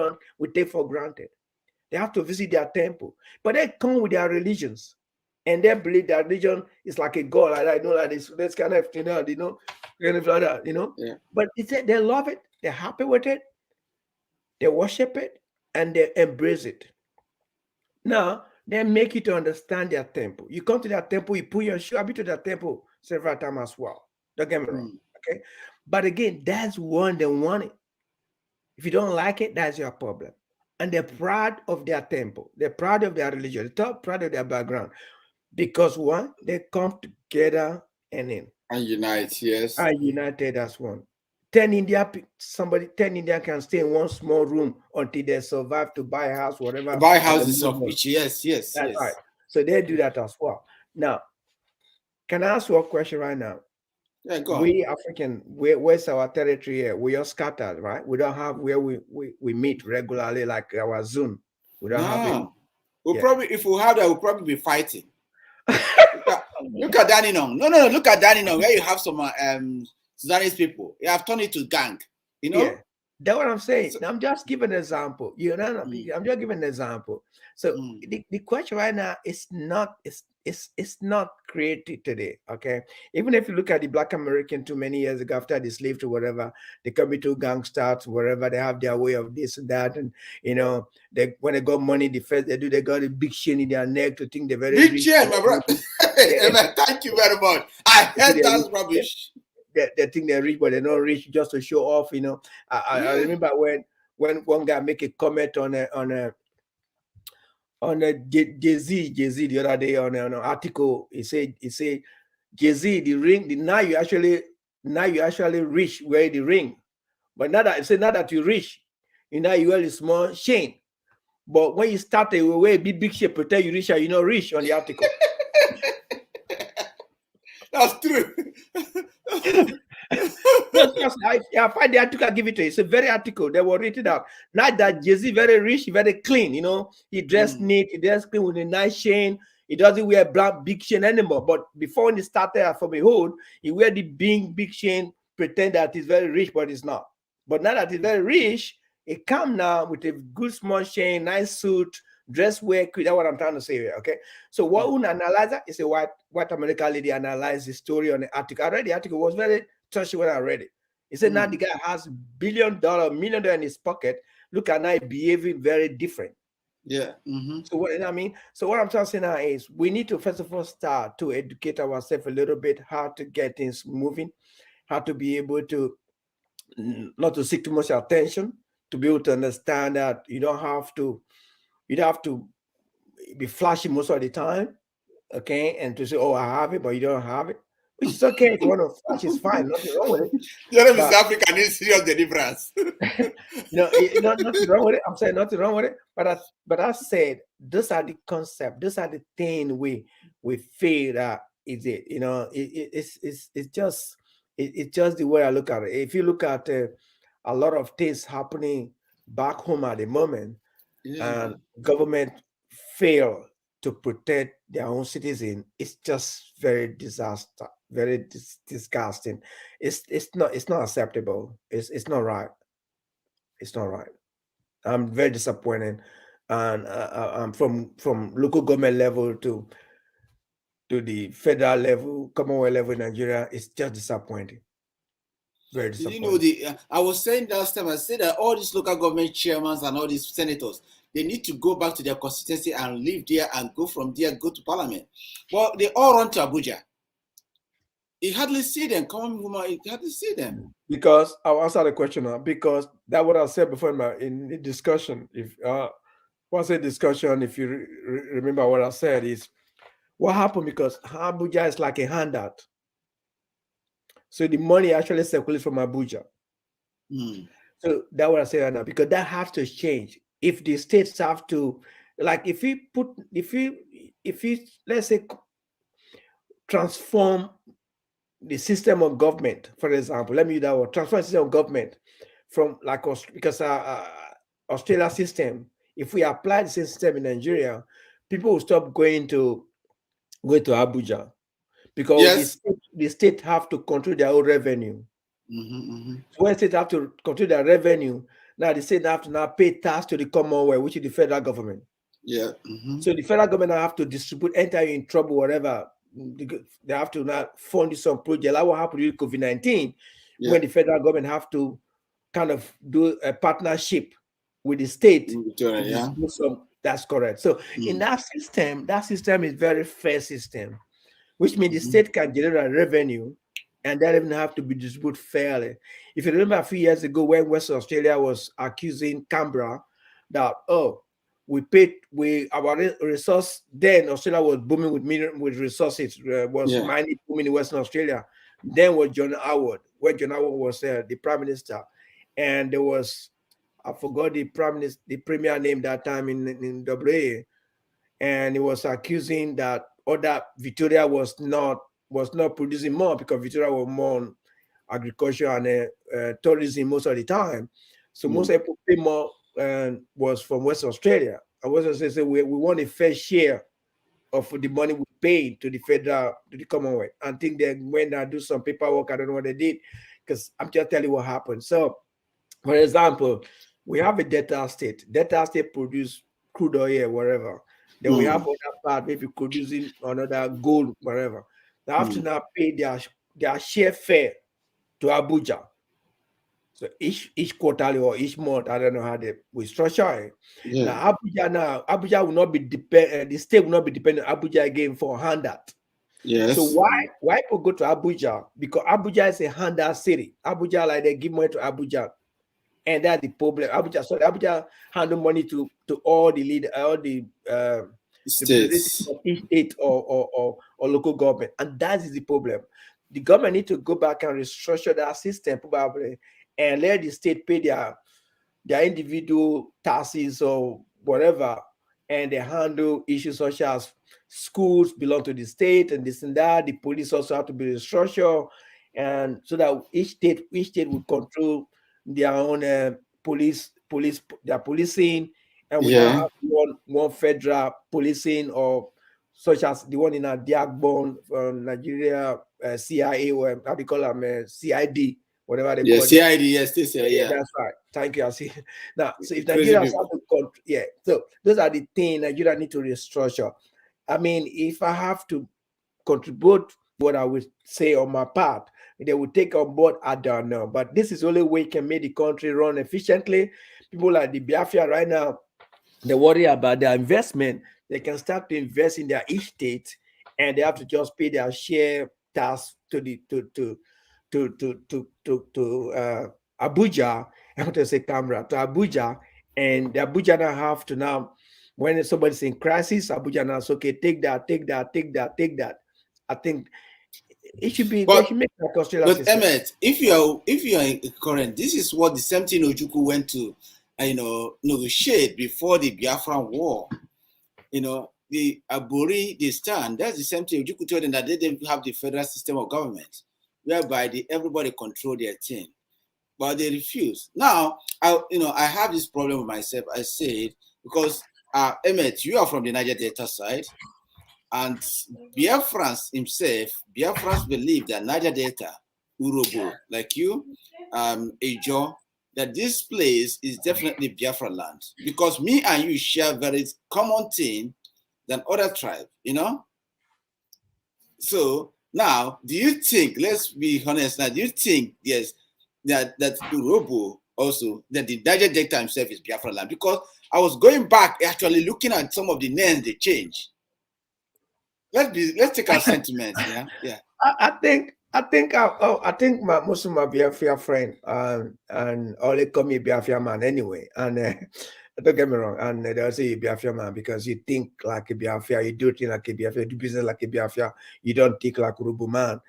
[SPEAKER 4] take for granted. They have to visit their temple. But they come with their religions. and they believe that religion is like a god, like that, like this kind of thing, kind of like that,
[SPEAKER 1] Yeah.
[SPEAKER 4] But it's they love it, they're happy with it, they worship it, and they embrace it. Now they make you to understand their temple. You come to their temple, you put your shoe. I've been to their temple several times as well. Don't get me wrong, okay? But again, that's one they want it. If you don't like it, that's your problem. And they're proud of their temple. They're proud of their religion. They're proud of their background. Because one, they come together and
[SPEAKER 1] unite, yes.
[SPEAKER 4] Are united as one. 10 Indian can stay in one small room until they survive to buy a house, whatever.
[SPEAKER 1] Buy houses of which, yes.
[SPEAKER 4] That's right. So they do that as well. Now, can I ask you a question right now?
[SPEAKER 1] Yeah, go on.
[SPEAKER 4] We African, where's our territory here? We are scattered, right? We don't have where we meet regularly, like our Zoom. We don't have it.
[SPEAKER 1] We'll probably, if we have that, we'll probably be fighting. Look at Dandenong. No, look at Dandenong, where you have some Sudanese people. You have turned it to gang,
[SPEAKER 4] Yeah, that's what I'm saying. So, I'm just giving an example. I'm just giving an example. So the question right now is not it's not created today. Okay, even if you look at the Black American too many years ago after the slave to whatever, they come into gangsters, wherever they have their way of this and that, and they when they got money, the first they got a big chain in their neck to think they're very
[SPEAKER 1] big
[SPEAKER 4] rich.
[SPEAKER 1] Chain, my brother. Thank you very much. I heard that's rubbish.
[SPEAKER 4] They think they're rich, but they're not rich just to show off. I remember when one guy make a comment on a Jay-Z the other day on an article. He said Jay-Z, the ring, now you actually rich wear the ring, but now that you rich, you wear a small chain. But when you start to wear a big chain, pretend you rich, you're not rich on the article.
[SPEAKER 1] That's true.
[SPEAKER 4] I find the article, I give it to you. It's a very article. They were written out. Not that Jay-Z very rich, very clean. He dressed neat, he dressed clean with a nice chain. He doesn't wear black big chain anymore. But before when he started from a hood, he wear the big chain, pretend that he's very rich, but he's not. But now that he's very rich, he come now with a good small chain, nice suit, dress wear. That's what I'm trying to say here. Okay. So what one analyzer is a white American lady analyzed the story on the article. I read the article, was very touchy when I read it. He said now the guy has $1 million, $1 million in his pocket. Look at now behaving very different.
[SPEAKER 1] Yeah.
[SPEAKER 4] So what I mean? So what I'm trying to say now is we need to first of all start to educate ourselves a little bit how to get things moving, how to be able to not to seek too much attention, to be able to understand that you don't have to be flashy most of the time, okay? And to say, oh, I have it, but you don't have it, which is okay. If you want to flash, it's fine. Nothing wrong with it.
[SPEAKER 1] South Africa needs serious deliverance.
[SPEAKER 4] Nothing wrong with it. I'm saying nothing wrong with it. But I said, those are the concept. Those are the things we feel that is it. It's just the way I look at it. If you look at a lot of things happening back home at the moment, and government fail to protect their own citizens, it's just very disaster, very disgusting. It's not acceptable. It's not right. It's not right. I'm very disappointed, and I'm from local government level to the federal level, Commonwealth level in Nigeria. It's just disappointing. Very disappointing.
[SPEAKER 1] I was saying last time, I said that all these local government chairmen and all these senators, they need to go back to their constituency and live there and go from there, go to parliament. Well, they all run to Abuja. You hardly see them. You hardly see them.
[SPEAKER 4] Because I'll answer the question now. Because that's what I said before in the discussion. If discussion, if you remember what I said, is what happened because Abuja is like a handout. So the money actually circulates from Abuja. So that's what I say right now, because that has to change. If the states have to, like, if you let's say transform the system of government, for example, let me use that word, transform the system of government from like because Australia system. If we apply the same system in Nigeria, people will stop going to Abuja. Because the state have to control their own revenue. So when states have to control their revenue, now the state have to now pay tax to the Commonwealth, which is the federal government.
[SPEAKER 1] Yeah.
[SPEAKER 4] So the federal government now have to distribute, enter you in trouble, whatever. They have to now fund you some project. Like what happened with COVID-19, when the federal government have to kind of do a partnership with the state to distribute some. That's correct. So in that system is very fair system, which means the state can generate revenue and that revenue have to be distributed fairly. If you remember a few years ago when Western Australia was accusing Canberra that, oh, our resource, then Australia was booming with resources, was mining booming in Western Australia. Then was John Howard, when John Howard was the prime minister, and there was, I forgot the prime minister, the premier name that time in WA, and he was accusing that other Victoria was not producing more because Victoria was more on agriculture and tourism most of the time. So most people pay more was from West Australia. And West Australia said we want a fair share of the money we pay to the federal, to the Commonwealth. I think they went and do some paperwork. I don't know what they did, because I'm just telling you what happened. So, for example, we have a Delta State. Delta State produce crude oil, whatever. Then we have other part, maybe producing another gold, whatever. They have to now pay their share fare to Abuja. So each quarterly or each month, I don't know how they will structure it. Now Abuja will not be the state will not be dependent on Abuja again for handout.
[SPEAKER 1] Yes.
[SPEAKER 4] So why people go to Abuja? Because Abuja is a handout city. Abuja, like, they give money to Abuja. And that's the problem. Abuja handle money to all the leader, all the
[SPEAKER 1] states
[SPEAKER 4] of each state or local government, and that is the problem. The government need to go back and restructure that system probably, and let the state pay their individual taxes or whatever, and they handle issues such as schools belong to the state and this and that. The police also have to be restructured, and so that each state will control their own their policing, and we now have one federal policing, or such as the one in a Diagbon from Nigeria, CIA, or how do you call them, CID, whatever they call it.
[SPEAKER 1] CID, yes, this year,
[SPEAKER 4] that's right. Thank you. I see. Now, so if Nigeria has to control, so those are the things Nigeria need to restructure. I mean, if I have to contribute what I would say on my part, they will take on board, I don't know. But this is the only way we can make the country run efficiently. People like the Biafra right now, they worry about their investment. They can start to invest in their each state, and they have to just pay their share tax to the to Abuja. I want to say Canberra, to Abuja, and the Abuja now have to now, when somebody's in crisis, Abuja now say, okay, take that. I think it should be, they should make that Australia
[SPEAKER 1] but
[SPEAKER 4] system.
[SPEAKER 1] Emmett, if you are current, this is what the same thing Ojukwu went to negotiate before the Biafran war. The Abori, they stand. That's the same thing. Ojukwu told them that they didn't have the federal system of government, whereby everybody control their thing, but they refuse. Now, I have this problem with myself. I said, because Emmett, you are from the Niger Delta side, and Biafrans believe that Niger Delta, Urobo, like you, Ejo, that this place is definitely Biafra land, because me and you share very common thing than other tribe, So now, do you think, let's be honest now, do you think, yes, that Urobo also, that the Niger Delta himself is Biafra land? Because I was going back, actually looking at some of the names they changed. Let's take our sentiments. Yeah.
[SPEAKER 4] I think most of my Biafra friend and all they call me Biafra man anyway. And don't get me wrong, and they'll say you're Biafra man because you think like a Biafra, you do things like a Biafra, you do business like a Biafra, you don't think like Urubu man.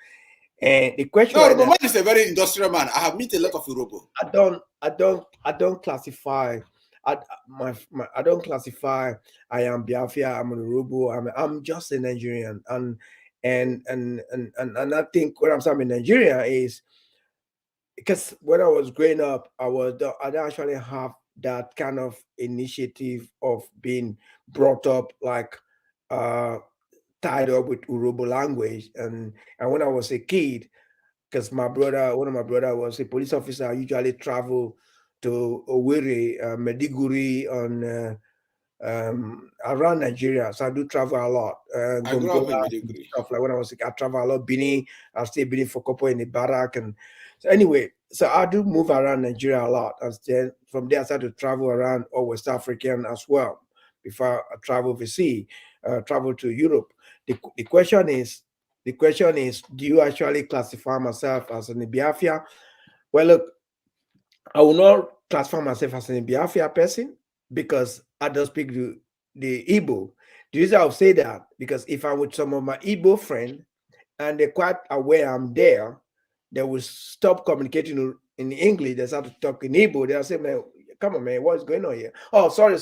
[SPEAKER 4] And the question,
[SPEAKER 1] no, Urubu man is a very industrial man. I have met a lot of Urubu.
[SPEAKER 4] I don't classify. I don't classify. I am Biafra. I'm an Urubu. I'm just a Nigerian, and I think what I'm saying in Nigeria is because when I was growing up, I didn't actually have that kind of initiative of being brought up like tied up with Urobo language, and when I was a kid, because one of my brother was a police officer, I usually travel to Owerri, Mediguri around Nigeria. So I do travel a lot.
[SPEAKER 1] I grew up in
[SPEAKER 4] Gongola,
[SPEAKER 1] Maiduguri.
[SPEAKER 4] stuff like when I was I travel a lot. Benin, I stay Benin for a couple in the barrack. And so anyway, so I do move around Nigeria a lot. And then from there, I started to travel around all West African as well before I travel overseas, travel to Europe. The question is, do you actually classify myself as an Biafra? Well, look, I will not classify myself as an Biafra person because I don't speak the Igbo. The reason I'll say that, because if I'm with some of my Igbo friends and they're quite aware I'm there, they will stop communicating in English. They start to talk in Igbo. They'll say, man, come on, man, what's going on here? Oh, sorry.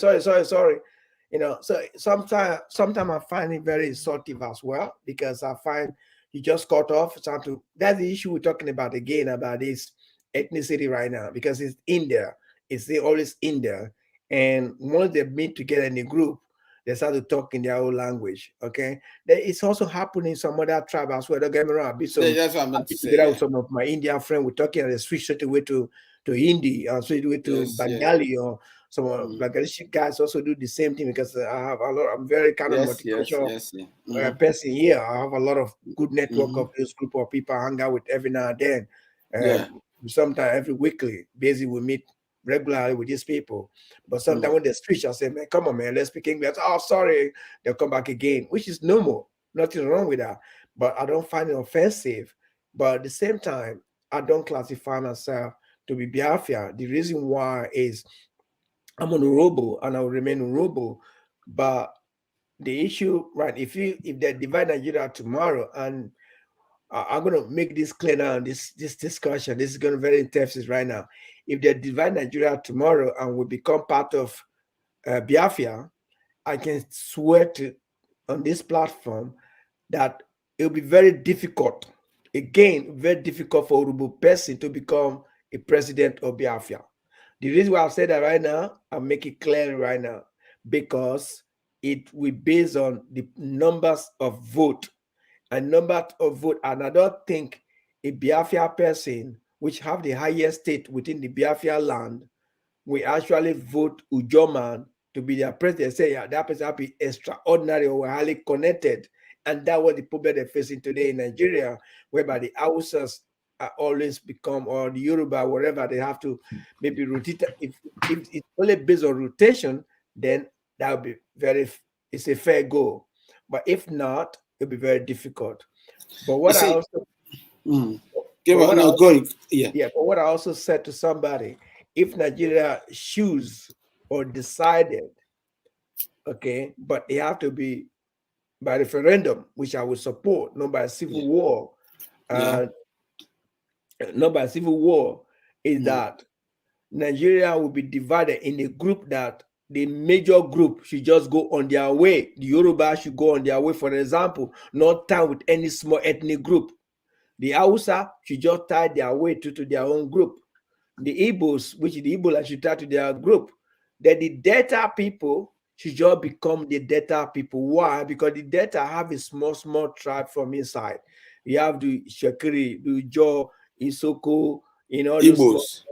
[SPEAKER 4] You know, so sometimes I find it very insulting as well, because I find you just cut off. That's the issue we're talking about again, about this ethnicity right now, because it's in there. It's always in there. And once they meet together in a group, they start to talk in their own language. Okay. It's also happening in some other tribe as well. Don't get me wrong.
[SPEAKER 1] That's what I'm meant to say.
[SPEAKER 4] Together with some of my Indian friends, we're talking and they switch straight away to Hindi, or straight away to Bengali, or some Bangladeshi guys also do the same thing, because I have a lot. I'm very kind of multicultural person here. I have a lot of good network of this group of people I hang out with every now and then. Sometimes every weekly, basically we meet regularly with these people. But sometimes when they switch, I say, man, come on, man, let's speak English. Oh, sorry. They'll come back again, which is normal. Nothing wrong with that. But I don't find it offensive. But at the same time, I don't classify myself to be Biafra. The reason why is I'm honorable and I will remain honorable. But the issue, right, if they divide Nigeria tomorrow, and I'm going to make this clear now, this discussion, this is going to be very intense right now. If they divide Nigeria tomorrow and we become part of Biafra, I can swear on this platform that it will be very difficult, again, very difficult for Urubu person to become a president of Biafra. The reason why I've said that right now, I'll make it clear right now, because it will be based on the numbers of vote. And I don't think a Biafra person, which have the highest state within the Biafra land, will actually vote Ujoman to be their president. Say, yeah, that person will be extraordinary or highly connected. And that's what the problem they're facing today in Nigeria, whereby the Hausas are always become, or the Yoruba, wherever they have to maybe rotate. If it's only based on rotation, then that would be it's a fair goal. But if not, it'll be very difficult. But what I also but what I also said to somebody, if Nigeria choose or decided, okay, but they have to be by referendum, which I would support, not by civil war. Not by civil war, is that Nigeria will be divided in a group that the major group should just go on their way. The Yoruba should go on their way, for example, not tie with any small ethnic group. The Hausa should just tie their way to their own group. The Igbos, which the Igbo should tie to their group. Then the Delta people should just become the Delta people. Why? Because the Delta have a small tribe from inside. You have the Shekiri, the Jo, Isoko,
[SPEAKER 1] Igbos.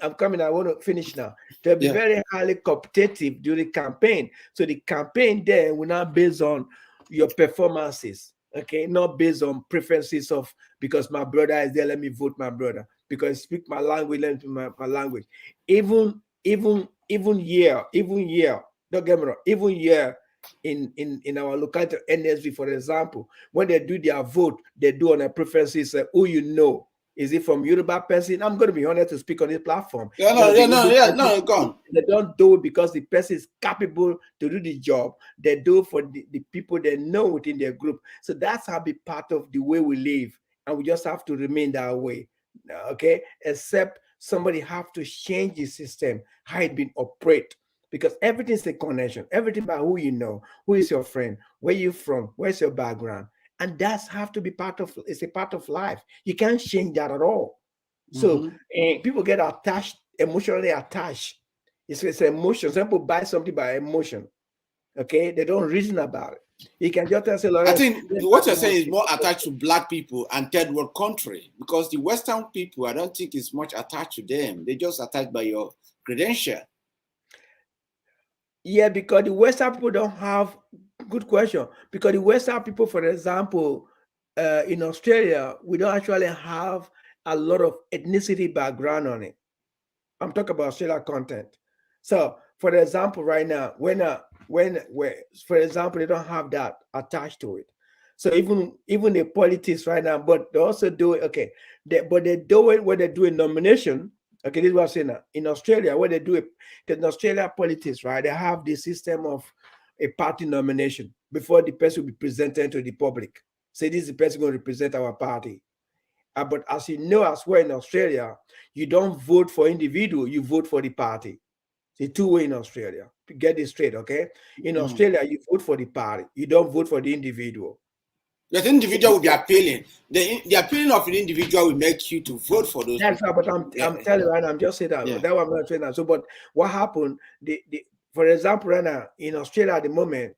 [SPEAKER 4] I'm coming. I want to finish now. They'll be very highly competitive during campaign. So the campaign there will not based on your performances, okay? Not based on preferences of, because my brother is there, let me vote my brother. Because speak my language, let me speak my language. Even here, don't get me wrong, even here in our locality NSV, for example, when they do their vote, they do on their preferences, who you know. Is it from Yoruba person? I'm going to be honest to speak on this platform.
[SPEAKER 1] Go on.
[SPEAKER 4] They don't do it because the person is capable to do the job. They do it for the people they know within their group. So that's how be part of the way we live. And we just have to remain that way. Okay? Except somebody have to change the system, how it been operate. Because everything's a connection. Everything about who you know, who is your friend, where you from, where's your background. And that's have to be it's a part of life. You can't change that at all. So people get attached, emotionally attached. It's emotion. Some people buy something by emotion. Okay, they don't reason about it. You can just say,
[SPEAKER 1] I think what you're saying is more attached to Black people and third world country, because the Western people, I don't think it's much attached to them. They just attached by your credential.
[SPEAKER 4] Yeah, because the Western people don't have, good question, because the Western people, for example, in Australia, we don't actually have a lot of ethnicity background on it. I'm talking about Australia content. So, for example, right now, for example, they don't have that attached to it. So even the politics right now, but they also do it. Okay, but they do it when they do a nomination. Okay, this is what I'm saying now. In Australia, when they do it, because in Australia politics, right, they have the system of a party nomination before the person will be presented to the public. Say this is the person going to represent our party. But as you know, as well in Australia, you don't vote for individual, you vote for the party. It's two-way in Australia. Get this straight, okay? In Australia, you vote for the party. You don't vote for the individual.
[SPEAKER 1] The individual will be appealing. The appealing of the individual will make you to vote for those
[SPEAKER 4] That's
[SPEAKER 1] people.
[SPEAKER 4] right, but I'm telling you right now, I'm just saying that.
[SPEAKER 1] Yeah.
[SPEAKER 4] That's what I'm not saying now. So, but what happened, for example, right now, in Australia at the moment,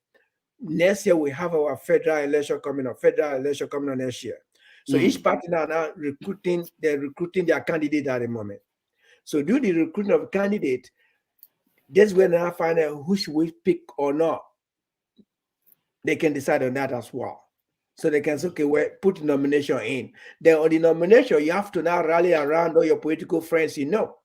[SPEAKER 4] next year we have our federal election coming up next year. So each party now recruiting, they're recruiting their candidate at the moment. So do the recruiting of candidate, that's when I find out who should we pick or not. They can decide on that as well. So they can say, okay, well, put the nomination in. Then on the nomination, you have to now rally around all your political friends, you know.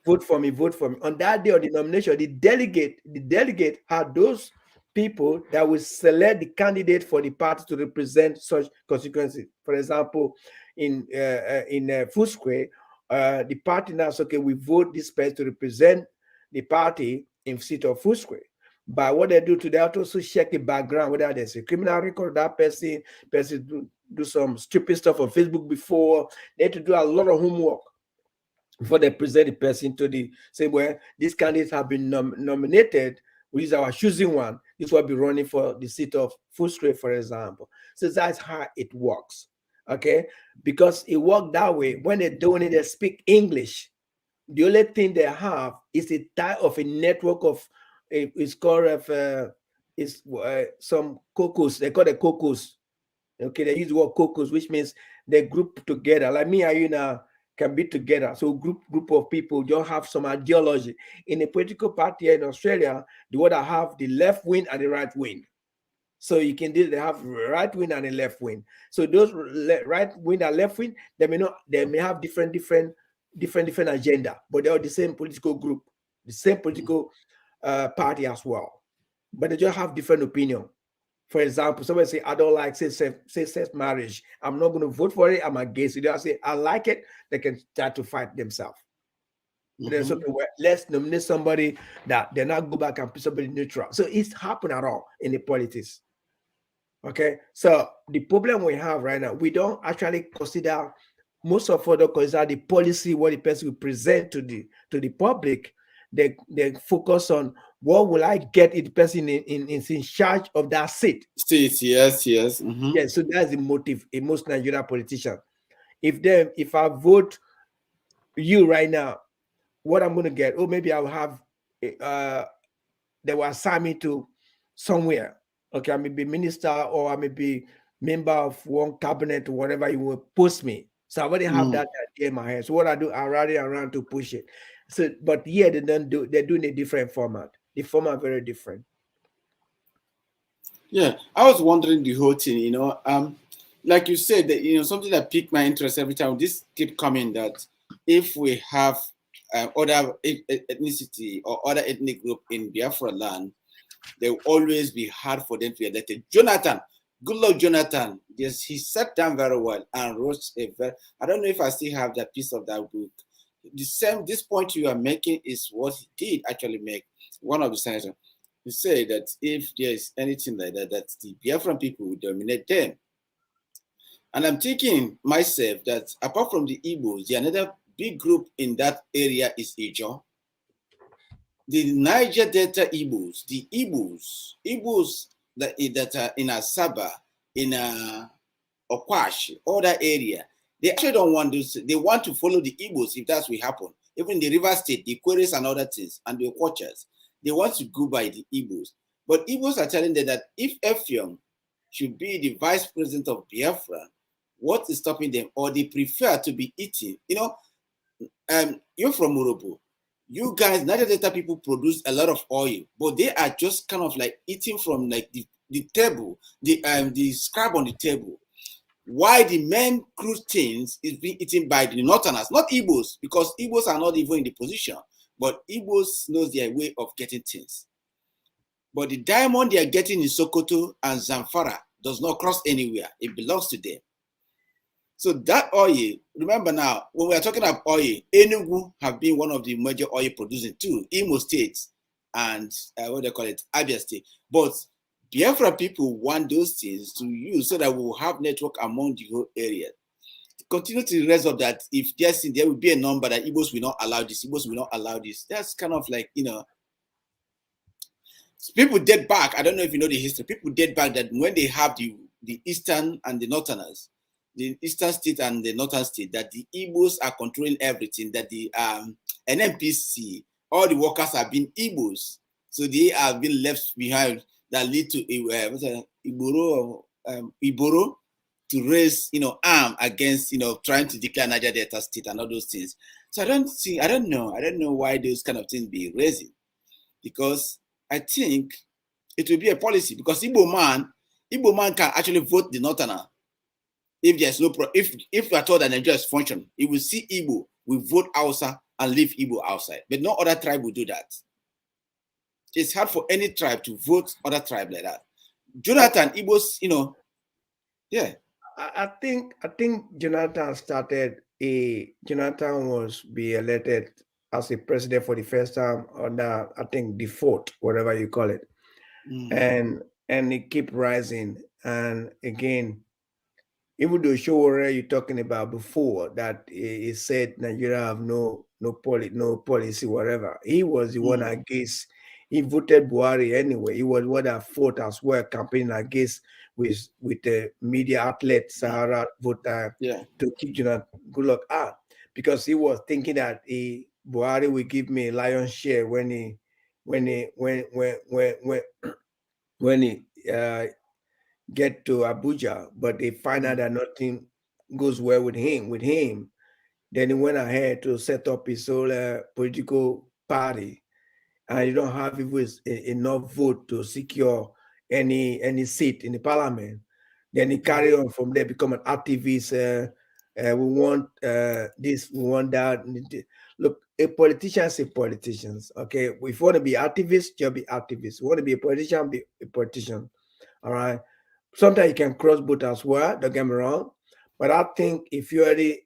[SPEAKER 4] Vote for me, vote for me. On that day of the nomination, the delegate had those people that will select the candidate for the party to represent such constituencies. For example, in Footscray, the party now says, okay, we vote this person to represent the party in seat of Footscray. But what they do today, they also check the background, whether there's a criminal record, that person do some stupid stuff on Facebook before. They have to do a lot of homework before they present the person to the same way. These candidates have been nominated, which is our choosing one. This will be running for the seat of Footscray, for example. So that's how it works. Okay, because it worked that way. When they don't need to speak English, the only thing they have is a type of a network of it's called some caucus. They call it caucus. Okay, they use the word caucus, which means they group together. Like me and you now can be together. So group of people don't have some ideology. In a political party here in Australia, the one that have the left wing and the right wing. So you can do, they have right wing and a left wing. So those right wing and left wing, they may have different agenda, but they're the same political group, the same political party as well. But they just have different opinion. For example, somebody say, I don't like same-sex marriage. I'm not going to vote for it. I'm against it. They say, I like it. They can start to fight themselves. Okay, well, let's nominate somebody that they're not go back and put somebody neutral. So it's happened at all in the politics. Okay, so the problem we have right now, we don't actually consider, most of us don't consider the policy, what the person will present to the public. They focus on what will I get if the person is in charge of that seat.
[SPEAKER 1] Yes.
[SPEAKER 4] Yeah, so that's the motive in most Nigerian politicians. If I vote you right now, what I'm going to get, or maybe I'll have they will assign me to somewhere. Okay, I may be minister or I may be member of one cabinet or whatever you will post me. So I already have that idea in my head. So what I do, I rally around to push it. So, but here they don't do. They're doing a different format. The format very different.
[SPEAKER 1] Yeah, I was wondering the whole thing. Like you said, that something that piqued my interest every time. This keep coming that if we have other ethnicity or other ethnic group in Biafra land, they will always be hard for them to be elected. Jonathan, good luck, Jonathan. Yes, he sat down very well and wrote I don't know if I still have that piece of that book. This point you are making is what he did actually make. One of the senators, he said that if there's anything like that, that the Biafran people will dominate them. And I'm thinking myself that apart from the Igbos, the another big group in that area is Ijo. The Niger Delta Igbos, the Igbos that are in Asaba, in Okwash, all that area, they actually don't want to. They want to follow the Igbos if that's what happen. Even the River State, the Queries and other things, and the Okwachas, they want to go by the Igbos. But Igbos are telling them that if Effiong should be the vice president of Biafra, what is stopping them? Or they prefer to be eating. You're from Morobo. you guys, Niger Delta people produce a lot of oil, but they are just kind of like eating from like the table, the scrap on the table. Why the main crude things is being eaten by the Northerners, not Igbos, because Igbos are not even in the position, but Igbos knows their way of getting things. But the diamond they are getting in Sokoto and Zamfara does not cross anywhere. It belongs to them. So that oil, remember now, when we are talking about oil, Enugu have been one of the major oil producing too, Imo State and what they call it, Abia State. But Biafra people want those things to use so that we will have network among the whole area. Continue to the rest of that. If there will be a number that Igbos will not allow this, Igbos will not allow this. That's kind of like, people date back. I don't know if you know the history. People date back that when they have the Eastern and the Northerners, the Eastern state and the Northern state, that the Igbos are controlling everything, that the NNPC, all the workers have been Igbos. So they have been left behind, that lead to Iboro to raise, arm against, trying to declare Niger Delta state and all those things. So I don't know why those kind of things be raising, because I think it will be a policy, because Igbo man can actually vote the Northerner. If there's no if we are told that Nigeria is functioning, it will see Igbo, we vote Hausa and leave Igbo outside. But no other tribe will do that. It's hard for any tribe to vote other tribe like that. Jonathan, Igbos, yeah.
[SPEAKER 4] I think Jonathan was be elected as a president for the first time on I think the fourth, whatever you call it. And it keep rising. And again, even though Showore you're talking about before, that he said Nigeria have no policy, whatever. He was the one against. He voted Buhari anyway. He was one that fought as well, campaigning against with the media outlet Sahara voter to keep Jonathan Goodluck out, because he was thinking that Buhari will give me a lion's share when he get to Abuja, but they find out that nothing goes well with him. Then he went ahead to set up his own political party, and you don't have enough vote to secure any seat in the parliament. Then he carry on from there, become an activist. We want this, we want that. Look, a politician is a politician. Okay, if you want to be activist, you'll be activist. If you want to be a politician, be a politician. All right. Sometimes you can cross both as well. Don't get me wrong, but I think if you already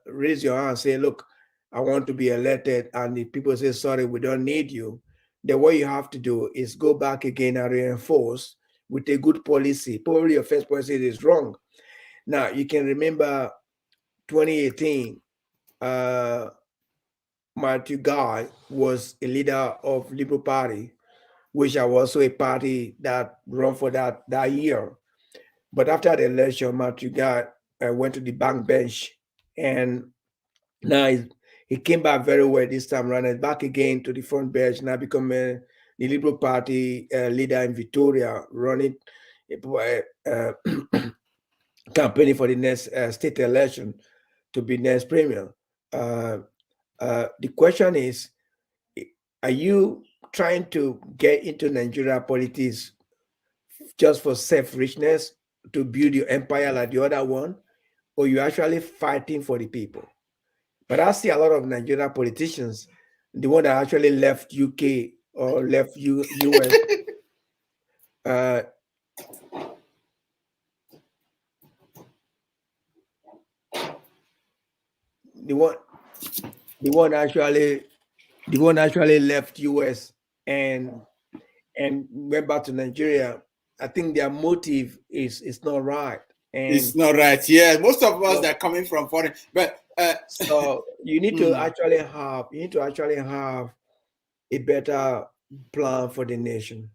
[SPEAKER 4] raise your hand and say, "Look, I want to be elected," and the people say, "Sorry, we don't need you," then what you have to do is go back again and reinforce with a good policy. Probably your first policy is wrong. Now you can remember 2018. Matthew Guy was a leader of Liberal Party, which was also a party that run for that year. But after the election, Matthew Guy went to the bank bench, and now he came back very well this time around, and back again to the front bench, now become the Liberal Party leader in Victoria, running campaigning for the next state election to be next premier. The question is, are you trying to get into Nigeria politics just for self-richness, to build your empire like the other one, or you actually fighting for the people? But I see a lot of Nigerian politicians, the one that actually left UK or left US, the one actually left US and went back to Nigeria. I think their motive is not right. And
[SPEAKER 1] it's not right. Yeah, most of us that are coming from foreign, but
[SPEAKER 4] so you need to actually have a better plan for the nation.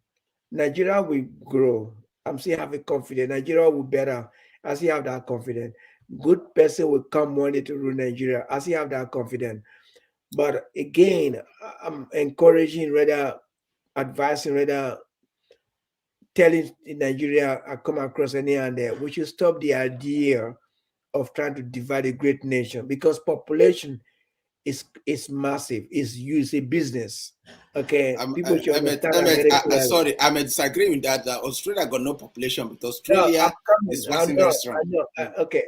[SPEAKER 4] Nigeria will grow. I'm still having confidence. Nigeria will better. I still have that confidence. Good person will come one day to rule Nigeria. I still have that confidence. But again, I'm encouraging, rather advising, rather telling Nigeria, I come across any and there, we should stop the idea of trying to divide a great nation, because population It's massive. It's a business. Okay, people should understand.
[SPEAKER 1] Sorry, I may disagree with that. Australia got no population, but
[SPEAKER 4] No,
[SPEAKER 1] Australia is waxing very strong.
[SPEAKER 4] I know. Okay,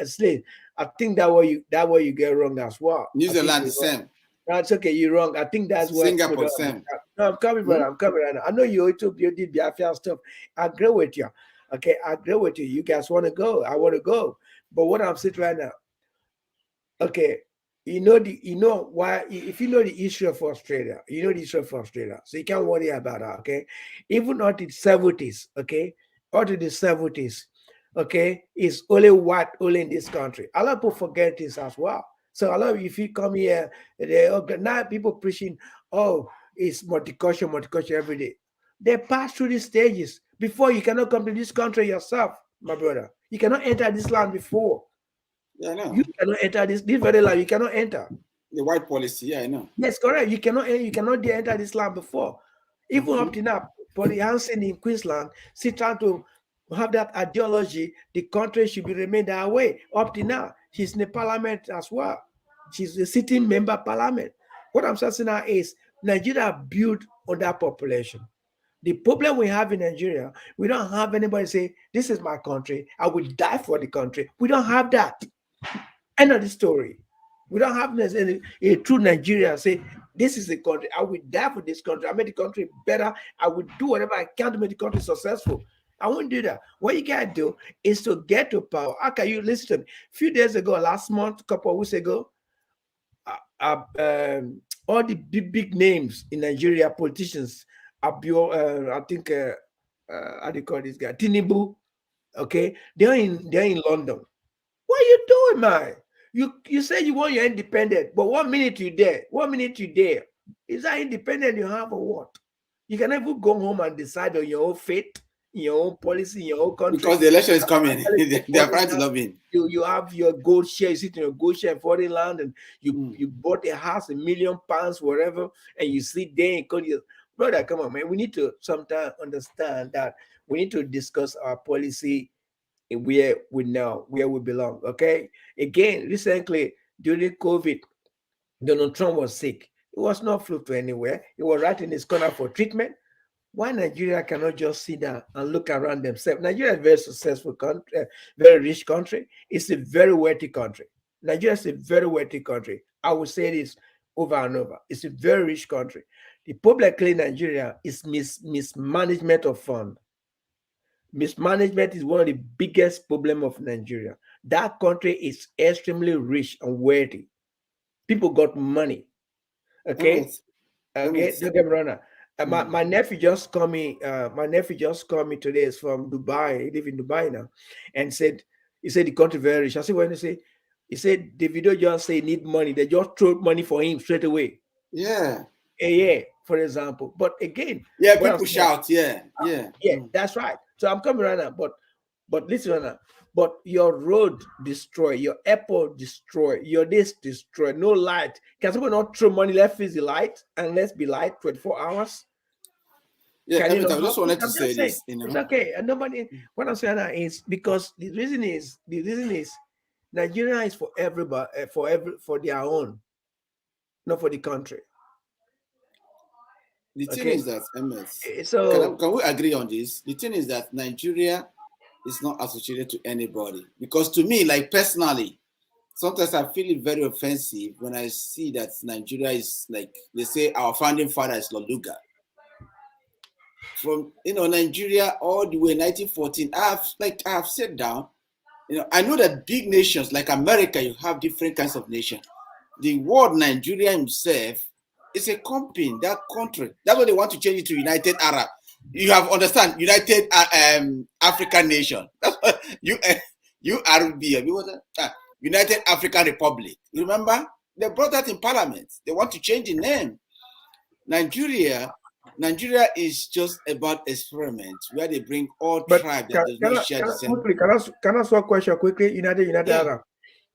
[SPEAKER 4] Slade, I think that way you get wrong as well.
[SPEAKER 1] New Zealand the same.
[SPEAKER 4] That's okay. You're wrong. I think that's where
[SPEAKER 1] Singapore same.
[SPEAKER 4] No, I'm coming, brother. I'm coming right now. I know you did Biafra stuff. I agree with you. Okay, I agree with you. You guys want to go. I want to go. But what I'm saying right now, okay, you know why, if you know the issue of Australia, you know the issue of Australia, so you can't worry about that, okay? Even up to the 70s, okay? Up to the 70s, okay, it's only white only in this country. A lot of people forget this as well. So a lot of, if you come here, now people preaching, oh, it's multicultural every day. They pass through these stages. Before, you cannot come to this country yourself, my brother. You cannot enter this land before.
[SPEAKER 1] Yeah, I know.
[SPEAKER 4] You cannot enter this very land. You cannot enter.
[SPEAKER 1] The white policy, yeah, I know.
[SPEAKER 4] Yes, correct. You cannot enter this land before. Even up to now, Polly Hansen in Queensland, still trying to have that ideology. The country should be remain that way. Up to now, she's in the parliament as well. She's a sitting member of parliament. What I'm saying now is Nigeria built on that population. The problem we have in Nigeria, we don't have anybody say, this is my country. I will die for the country. We don't have that. End of the story. We don't have a true Nigeria say, this is the country. I will die for this country. I made the country better. I will do whatever I can to make the country successful. I won't do that. What you gotta do is to get to power. How can you listen to me? A few days ago, last month, a couple of weeks ago, all the big names in Nigeria, politicians, I think how do you call this guy? Tinubu. Okay, they're in London. What are you doing, man? You say you want your independent, but 1 minute you there, 1 minute you there. Is that independent you have or what? You can never go home and decide on your own fate, your own policy, in your own country.
[SPEAKER 1] Because the election is coming. They are trying to love in.
[SPEAKER 4] You have your gold share, you sit in your gold share in foreign land, and you bought a house, £1 million, whatever, and you sit there and call your brother, come on, man. We need to sometimes understand that we need to discuss our policy where we know where we belong. Okay. Again, recently during COVID, Donald Trump was sick. He was not flew to anywhere. He was right in his corner for treatment. Why Nigeria cannot just sit down and look around themselves? Nigeria is a very successful country, very rich country. It's a very wealthy country. Nigeria is a very wealthy country. I will say this over and over. It's a very rich country. The problem in Nigeria is mismanagement of fund. Mismanagement is one of the biggest problems of Nigeria. That country is extremely rich and wealthy. People got money. Okay. Okay. Don't get me wrong. My nephew just called me. My nephew just called me today. He's from Dubai. He lives in Dubai now, and he said the country very rich. I said, when he said Davido just say need money. They just throw money for him straight away.
[SPEAKER 1] Yeah.
[SPEAKER 4] Yeah. For example, but again,
[SPEAKER 1] yeah, people shout. Yeah.
[SPEAKER 4] That's right. So I'm coming right now, but listen right now. But your road destroy, your airport destroy, your this destroy, no light. Can someone not throw money, let's fix the light and let's be light 24 hours?
[SPEAKER 1] Yeah, I just wanted to say this.
[SPEAKER 4] It's okay. And nobody, what I'm saying now is because the reason is Nigeria is for everybody, for their own, not for the country.
[SPEAKER 1] The thing is that, MS,
[SPEAKER 4] so
[SPEAKER 1] can we agree on this? The thing is that Nigeria is not associated to anybody. Because to me, like personally, sometimes I feel it very offensive when I see that Nigeria is like, they say our founding father is Loluga. From, Nigeria all the way 1914, I have sat down, I know that big nations like America, you have different kinds of nations. The word Nigeria himself, it's a company, that country. That's why they want to change it to United Arab. You have understand, United African Nation. That's what United African Republic. You remember? They brought that in Parliament. They want to change the name. Nigeria is just about experiment where they bring all tribes that does not share the same.
[SPEAKER 4] Can I ask one question quickly? United Arab.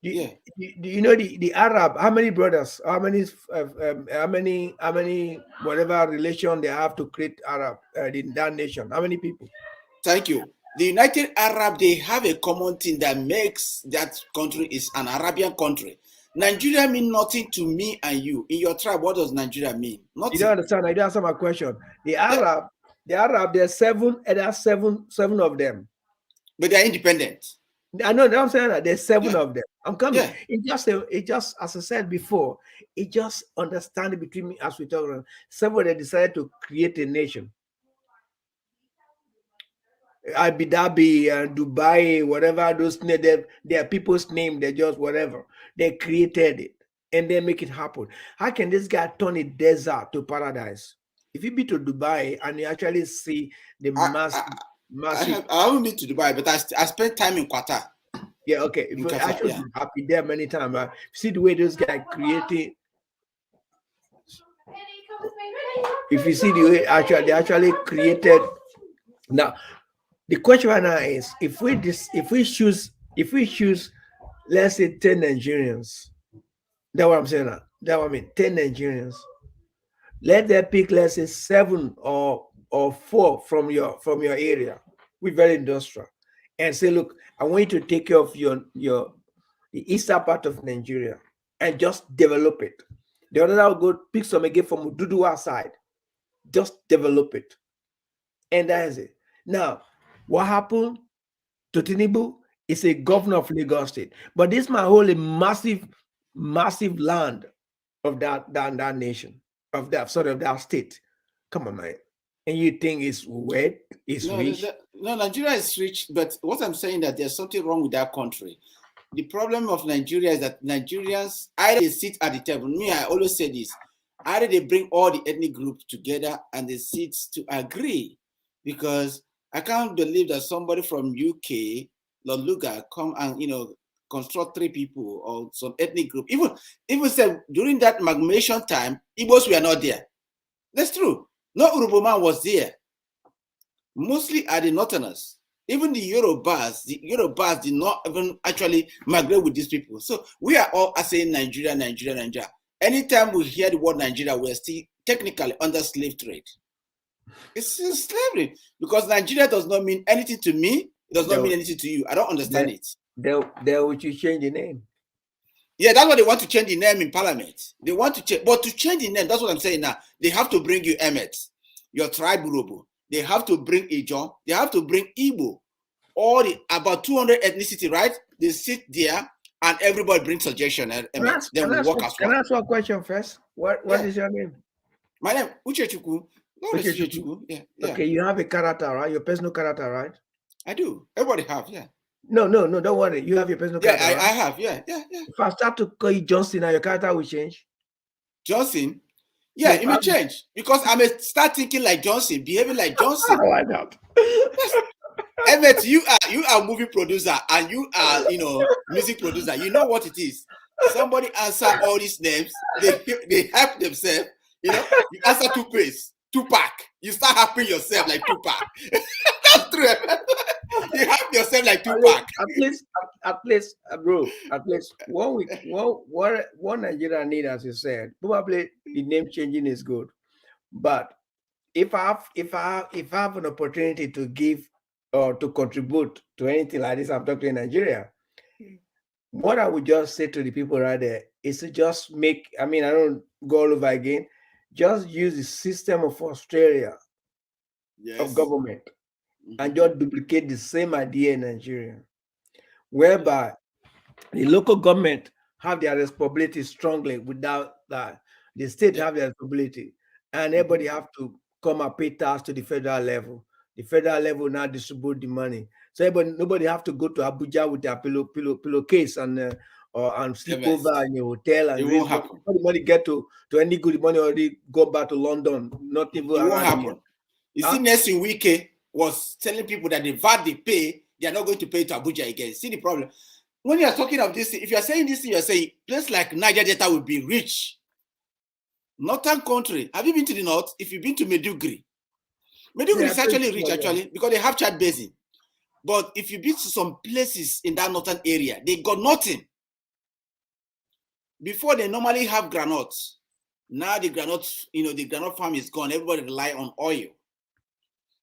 [SPEAKER 4] Do you know the Arab? How many brothers? How many whatever relation they have to create Arab in that nation? How many people?
[SPEAKER 1] Thank you. The United Arab, they have a common thing that makes that country is an Arabian country. Nigeria means nothing to me and you. In your tribe, what does Nigeria mean? Nothing.
[SPEAKER 4] You don't understand. I don't answer my question. The Arab, there's seven of them.
[SPEAKER 1] But they are independent.
[SPEAKER 4] I know that I'm saying that there's seven of them. I'm coming.
[SPEAKER 1] Yeah.
[SPEAKER 4] It just, as I said before, it just understanding between me as we talk around. Seven they decided to create a nation. Abu Dhabi, Dubai, whatever those their people's name, they just whatever. They created it and they make it happen. How can this guy turn a desert to paradise? If you be to Dubai and you actually see the massive.
[SPEAKER 1] I haven't been to Dubai, but I spent time in Qatar.
[SPEAKER 4] Yeah, okay. If I actually happy there many times. See the way those guys created. If you see the way they actually created. Now, the question right now is if we choose, let's say 10 Nigerians. That's what I'm saying now. That's what I mean. 10 Nigerians. Let them pick, let's say 7 or 4 from your area. We're very industrial. And say, look, I want you to take care of the eastern part of Nigeria and just develop it. The other will go pick some again from Ududua side. Just develop it. And that is it. Now, what happened to Tinubu is a governor of Lagos State. But this might hold a massive land of that nation, of that state. Come on, man. And you think it's wet, it's rich?
[SPEAKER 1] No, Nigeria is rich, but what I'm saying that there's something wrong with that country. The problem of Nigeria is that Nigerians, either they sit at the table. Me, I always say this. Either they bring all the ethnic groups together and they sit to agree. Because I can't believe that somebody from UK, Lord Luga, come and, construct 3 people or some ethnic group. Even said during that amalgamation time, Igbos were not there. That's true. No Uruboman was there. Mostly are the Northerners. Even the Yorubas did not even actually migrate with these people. So we are all saying Nigeria. Anytime we hear the word Nigeria, we're still technically under slave trade. It's still slavery because Nigeria does not mean anything to me. It does not mean anything to you. I don't understand it.
[SPEAKER 4] They would you change the name?
[SPEAKER 1] Yeah, that's what they want to change the name in Parliament. They want to change, but to change the name, that's what I'm saying now. They have to bring you Emmet, your tribe Urobo. They have to bring Ijon. They have to bring Igbo. About 200 ethnicity, right? They sit there and everybody brings suggestion. And then we work as well.
[SPEAKER 4] Can I ask you a question first? What is your name?
[SPEAKER 1] My name Uchechukwu.
[SPEAKER 4] Yeah. Okay, you have a character, right? Your personal character, right?
[SPEAKER 1] I do. Everybody have, yeah.
[SPEAKER 4] No, don't worry. You have your personal character.
[SPEAKER 1] Yeah,
[SPEAKER 4] right?
[SPEAKER 1] I have, yeah.
[SPEAKER 4] If I start to call you Johnson, now your character will change.
[SPEAKER 1] Johnson? Yeah, it may change because I may start thinking like Johnson, behaving like Johnson.
[SPEAKER 4] Why not?
[SPEAKER 1] Emmet, you are movie producer and you are, music producer. You know what it is. Somebody answer all these names. They help themselves. You answer Tupac. You start helping yourself like Tupac. That's true. You help yourself like Tupac.
[SPEAKER 4] At least, bro. At least one Nigeria need, as you said, probably the name changing is good. But if I have an opportunity to give or to contribute to anything like this, I'm talking in Nigeria. What I would just say to the people right there is to just make. I don't go all over again. Just use the system of Australia of government and just duplicate the same idea in Nigeria, whereby the local government have their responsibility strongly without that. The state have their responsibility and everybody have to come and pay tax to the federal level. The federal level now distribute the money. So nobody have to go to Abuja with their pillowcase and sleep over in your hotel and
[SPEAKER 1] it won't happen.
[SPEAKER 4] The money get to any good money already go back to London. Not even
[SPEAKER 1] it won't happen. You see, Nelson Wike was telling people that the VAT they pay, they are not going to pay to Abuja again. See the problem. When you are talking of this, if you are saying this, you are saying place like Niger Delta will be rich. Northern country. Have you been to the north? If you've been to Maiduguri is actually rich, because they have Chad Basin. But if you've been to some places in that northern area, they got nothing. Before they normally have granules. Now the granite farm is gone. Everybody rely on oil.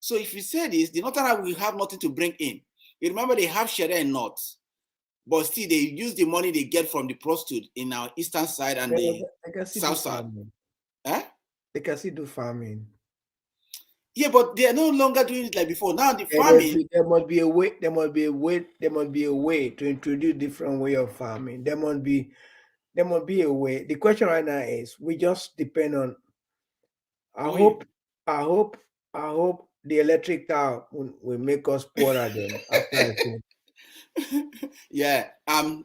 [SPEAKER 1] So if you say this, the northern will have nothing to bring in. You remember they have Sharia in north. but still they use the money they get from the prostitute in our eastern side and the south side. Huh?
[SPEAKER 4] They can still do farming.
[SPEAKER 1] Yeah, but they are no longer doing it like before. Now the farming.
[SPEAKER 4] There must be a way. There must be a way. There must be a way to introduce different way of farming. There must be a way. The question right now is we just depend on. I hope the electric car will make us poorer again after I think.
[SPEAKER 1] Yeah,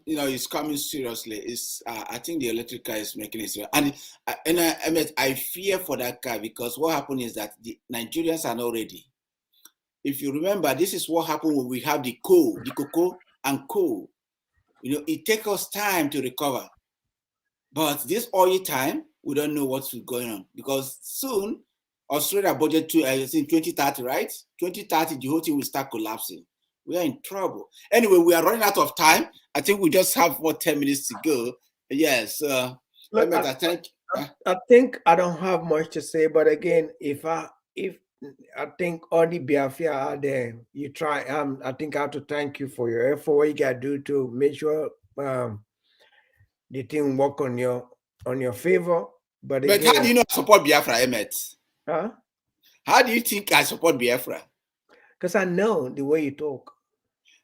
[SPEAKER 1] you know, it's coming seriously. It's I think the electric car is making it serious. And I fear for that car, because what happened is that the Nigerians are not ready. If you remember, this is what happened when we have the cocoa and coal. You know, it takes us time to recover. But this oil time, we don't know what's going on, because soon Australia budget to I think 2030, right? 2030, the whole thing will start collapsing. We are in trouble. Anyway, we are running out of time. I think we just have 10 minutes to go. Yes.
[SPEAKER 4] Look, I think I don't have much to say, but again, if I think all the Biafra out there, you try. I think I have to thank you for your effort. What you gotta do to make sure the thing work on your favor. But again,
[SPEAKER 1] how do you know I support Biafra, Emmett?
[SPEAKER 4] Huh?
[SPEAKER 1] How do you think I support Biafra?
[SPEAKER 4] Because I know the way you talk.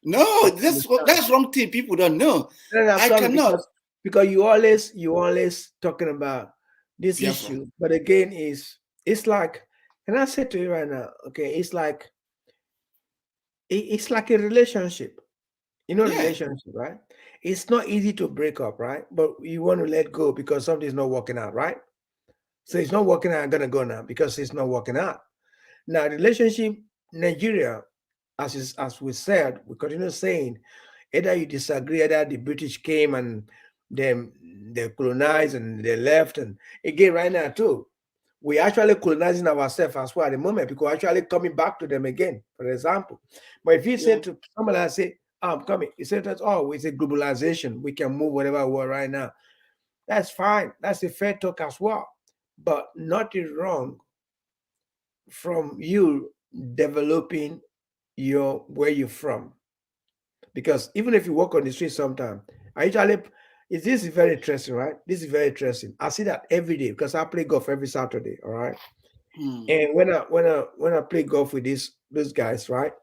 [SPEAKER 1] No, that's wrong thing. People don't know.
[SPEAKER 4] No, I cannot. Because you always talking about this
[SPEAKER 1] Biafra
[SPEAKER 4] issue. But again, it's like, can I say to you right now? Okay, it's like a relationship. You know, relationship, right? It's not easy to break up, right? But you want to let go because something's not working out, right? So it's not working out. I'm gonna go now because it's not working out. Now, relationship, Nigeria, as we said, we continue saying, either you disagree, either the British came and they colonized and they left, and again right now too, we actually colonizing ourselves as well at the moment, because we're actually coming back to them again, for example. But if you say to somebody, I say, I'm coming, you say that, oh, it's a globalization, we can move whatever we want right now. That's fine. That's a fair talk as well. But nothing wrong from you developing where you're from. Because even if you walk on the street sometime, this is very interesting, right? This is very interesting. I see that every day because I play golf every Saturday, all right? And when I play golf with those guys, right?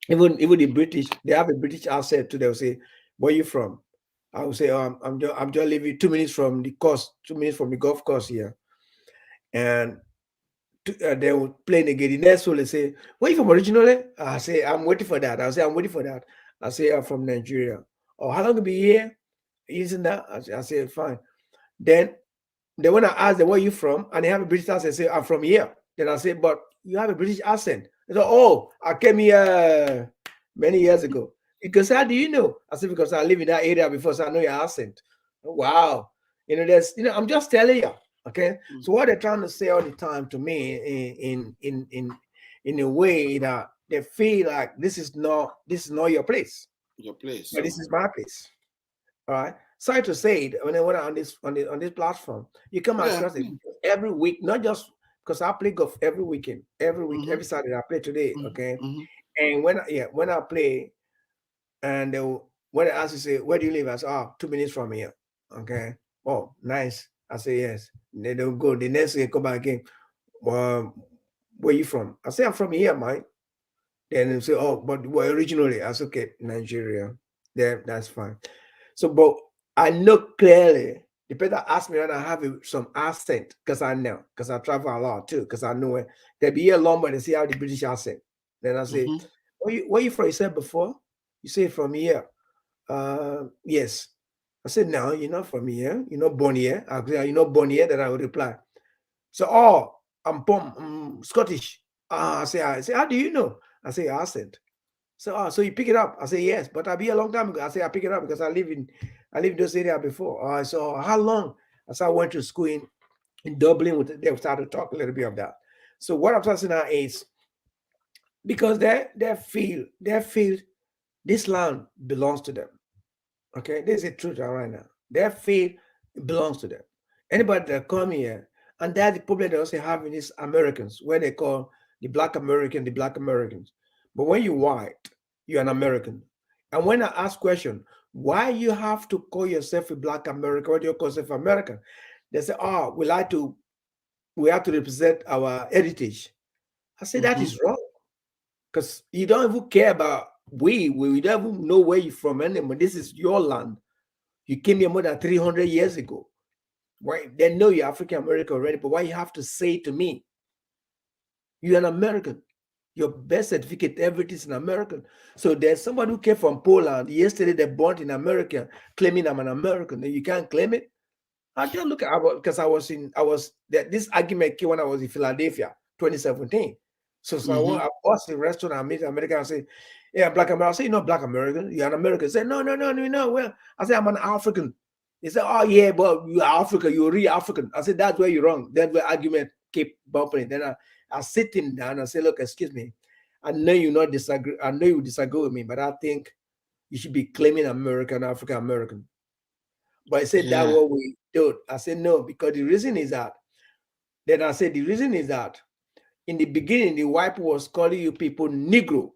[SPEAKER 4] Even the British, they have a British accent too. They'll say, "Where you from?" I will say, "Oh, I'm just leaving 2 minutes from the course, 2 minutes from the golf course here," and they will play again. The next one, they say, "Where you from originally?" I say, "I'm waiting for that." I'll say, "I'm waiting for that." I say, "I'm from Nigeria." "Oh, how long you be here?" Isn't that? I say, "Fine." Then when I ask them, "Where you from?" and they have a British accent, say, "I'm from here." Then I say, "But you have a British accent." They say, "Oh, I came here many years ago." Because how do you know? I said, "Because I live in that area before, so I know your accent." Wow. I'm just telling you. Okay. So what they're trying to say all the time to me in a way that they feel like this is not your place.
[SPEAKER 1] Your place.
[SPEAKER 4] But this is my place. All right. Sorry to say it, when I'm on this platform, you come across it every week, not just because I play golf every weekend, every week, every Saturday. I play today, okay. And when I play, and when I ask you, say, "Where do you live?" I say, "Oh, 2 minutes from here." Okay. "Oh, nice." I say, "Yes." They don't go. The next day, come back again. "Where you from?" I say, "I'm from here, man." Then they say, "Oh, but where originally?" I say, "Okay, Nigeria." There, that's fine. So, but I know clearly, the people ask me when I have some accent, because I know, because I travel a lot too, because I know it. They be here long, but they see how the British accent. Then I say, where you from? You said before? You say from here. Yes. I said, "No, you're not from here. You're not born here." I say, "You're not born here." Then I would reply. So, "Oh, I'm Scottish." I say, "How do you know?" I say, "Accent." So you pick it up? I say, "Yes," but I'll be a long time ago. I say, "I pick it up because I live in those areas before." So how long? I said, "I went to school in Dublin." They started to talk a little bit of that. So what I'm saying now is, because they feel this land belongs to them. Okay, this is the truth right now. They feel it belongs to them. Anybody that come here, and that's the problem they also have in these Americans, where they call the black Americans. But when you're white, you're an American. And when I ask question, why you have to call yourself a Black American? What do you call yourself American? They say, oh, we have to represent our heritage. I say that is wrong, because you don't even care about we don't even know where you're from anymore. This is your land. You came here more than 300 years ago. Why? They know you're African American already, but why you have to say to me, you're an American? Your birth certificate, everything is an American. So there's somebody who came from Poland. Yesterday they born in America, claiming I'm an American. And you can't claim it. I just look at, because this argument came when I was in Philadelphia, 2017. So I was in a restaurant, I meet an American, I say, yeah, Black American. I say, you're not Black American, you're an American. I say, no. Well, I say, I'm an African. He said, oh yeah, but you're African, you're real African. I said, that's where you're wrong. That's where argument keep bumping. Then I sit him down and say, look, excuse me, I know you not disagree, I know you disagree with me, but I think you should be claiming American, African American. But I said that what we do. I said no, because the reason is that. Then I said the reason is that in the beginning, the white was calling you people Negro.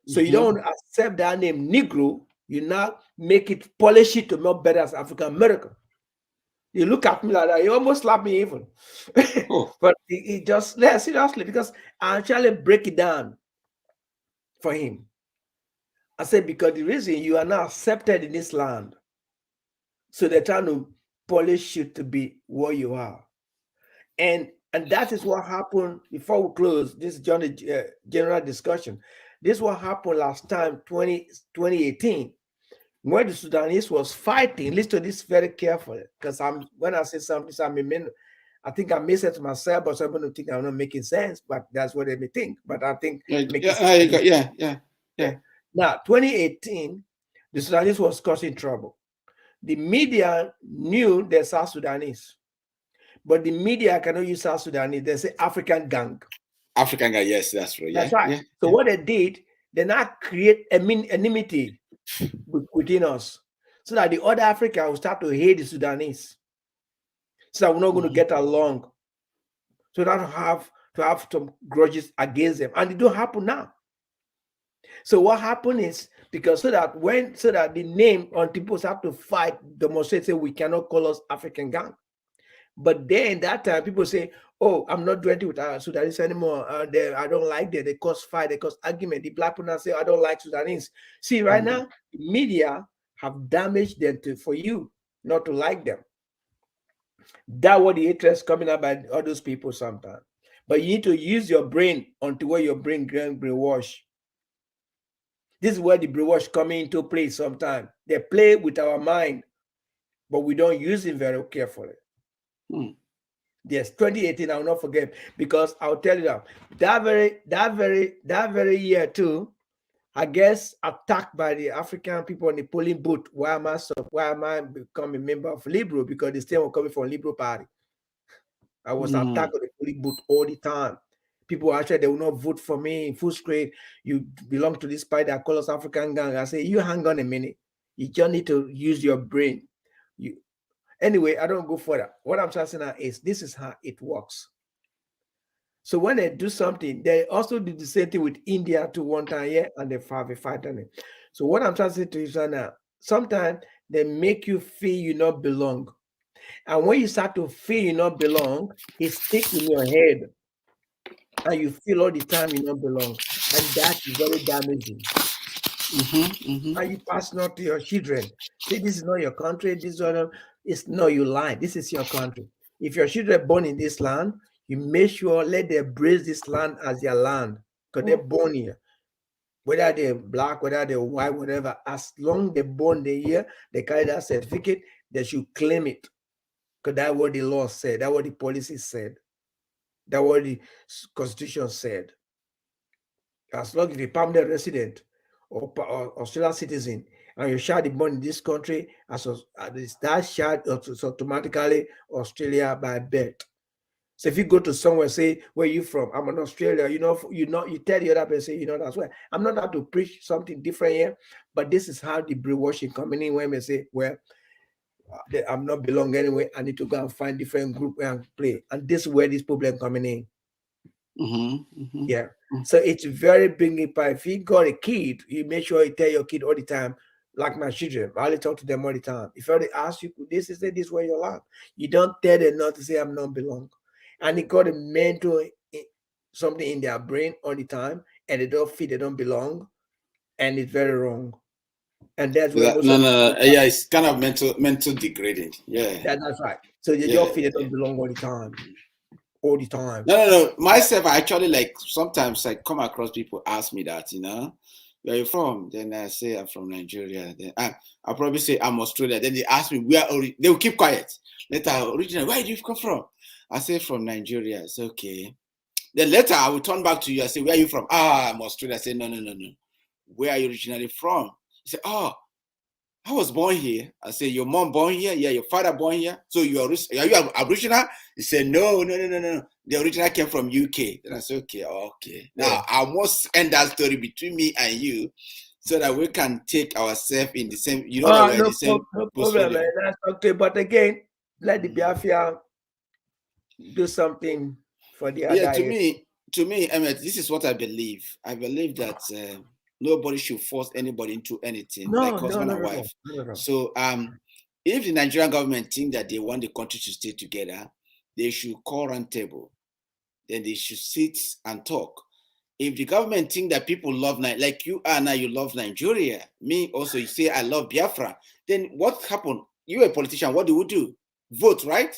[SPEAKER 4] So you don't accept that name Negro, you now make it, polish it to more better as African American. You look at me like that, you almost slap me even. But he just, seriously, because I actually break it down for him. I said, because the reason you are now accepted in this land, so they're trying to polish you to be what you are. And that is what happened. Before we close this general discussion, this is what happened last time, 2018, when the Sudanese was fighting. Listen to this very carefully, because when I say something, I think I may say to myself, but some people think I'm not making sense, but that's what they may think. But I think Now, 2018, the Sudanese was causing trouble. The media knew they're South Sudanese, but the media cannot use South Sudanese. They say African gang.
[SPEAKER 1] African gang, yes, that's right.
[SPEAKER 4] That's right. So what they did, they now create enmity within us, so that the other Africa will start to hate the Sudanese, so that we're not going to get along, so that to have some grudges against them, and it don't happen now. So what happened is, because so that the name on people have to fight, demonstrate, say we cannot call us African gang. But then that time people say, oh, I'm not doing it with Sudanese anymore. I don't like them. They cause fight, they cause argument. The black people say, I don't like Sudanese. See, right now, the media have damaged them for you not to like them. That's what the hatred coming up by all those people sometimes. But you need to use your brain until where your brain brainwash. This is where the brainwash coming into play sometimes. They play with our mind, but we don't use it very carefully. Yes, 2018, I will not forget, because I'll tell you that very year too, I guess, attacked by the African people in the polling booth. Why am I become a member of Liberal? Because the state was coming from Liberal Party. I was attacked on the polling booth all the time. People actually, they will not vote for me in full screen. You belong to this party that calls us African gang. I say, you hang on a minute. You just need to use your brain. Anyway, I don't go further. What I'm trying to say now is, this is how it works. So when they do something, they also do the same thing with India to one time, and they have a fight on it. So what I'm trying to say to you now, sometimes they make you feel you not belong. And when you start to feel you not belong, it sticks in your head. And you feel all the time you don't belong. And that is very damaging. And you pass not to your children. Say, this is not your country. This one, it's no, you lie. This is your country. If your children are born in this land, you make sure let them embrace this land as their land, because they're born here. Whether they're black, whether they're white, whatever, as long they're born here, they carry that certificate, they should claim it. Because that's what the law said, that's what the policy said, that's what the Constitution said. As long as you're a permanent resident or Australian citizen, and your child is born in this country, that child is automatically Australia by birth. So if you go to somewhere, say, where you from? I'm in Australia, you tell the other person, that's where. I'm not out to preach something different here, but this is how the brainwashing coming in, when they say, well, I'm not belong anyway, I need to go and find different group and play. And this is where this problem coming in. Yeah. So it's very big impact. If you got a kid, you make sure you tell your kid all the time, like my children, I only talk to them all the time. If I already ask you, this is it, this way your life. You don't tell them not to say I'm not belong. And it got a mental something in their brain all the time, and they don't feel they don't belong, and it's very wrong. And that's where most of
[SPEAKER 1] yeah, it's kind of mental degrading. Yeah.
[SPEAKER 4] That's right. So they just feel they don't belong all the time. All the time.
[SPEAKER 1] No. Myself, I actually like sometimes I come across people ask me that, where are you from? Then I say I'm from Nigeria. Then I'll probably say I'm Australia. Then they ask me where they will keep quiet. Later, originally, where do you come from? I say from Nigeria. It's okay. Then later I will turn back to you. I say, where are you from? I'm Australia. I say, no. Where are you originally from? He said, oh, I was born here. I say, your mom born here? Yeah, your father born here? So are you Aboriginal? He said, no. The original came from UK. Then I said, okay. Now, I must end that story between me and you so that we can take ourselves in the same, that we're in the same
[SPEAKER 4] problem. That's okay. But again, let the Biafra do something for the other.
[SPEAKER 1] Yeah, to me, Emmett, this is what I believe. I believe that nobody should force anybody into anything, like husband and wife.
[SPEAKER 4] No.
[SPEAKER 1] So if the Nigerian government think that they want the country to stay together, they should call round table. Then they should sit and talk. If the government think that people love like you are now, you love Nigeria, me also, you say I love Biafra, then what happened? You a politician, what do we do? Vote, right?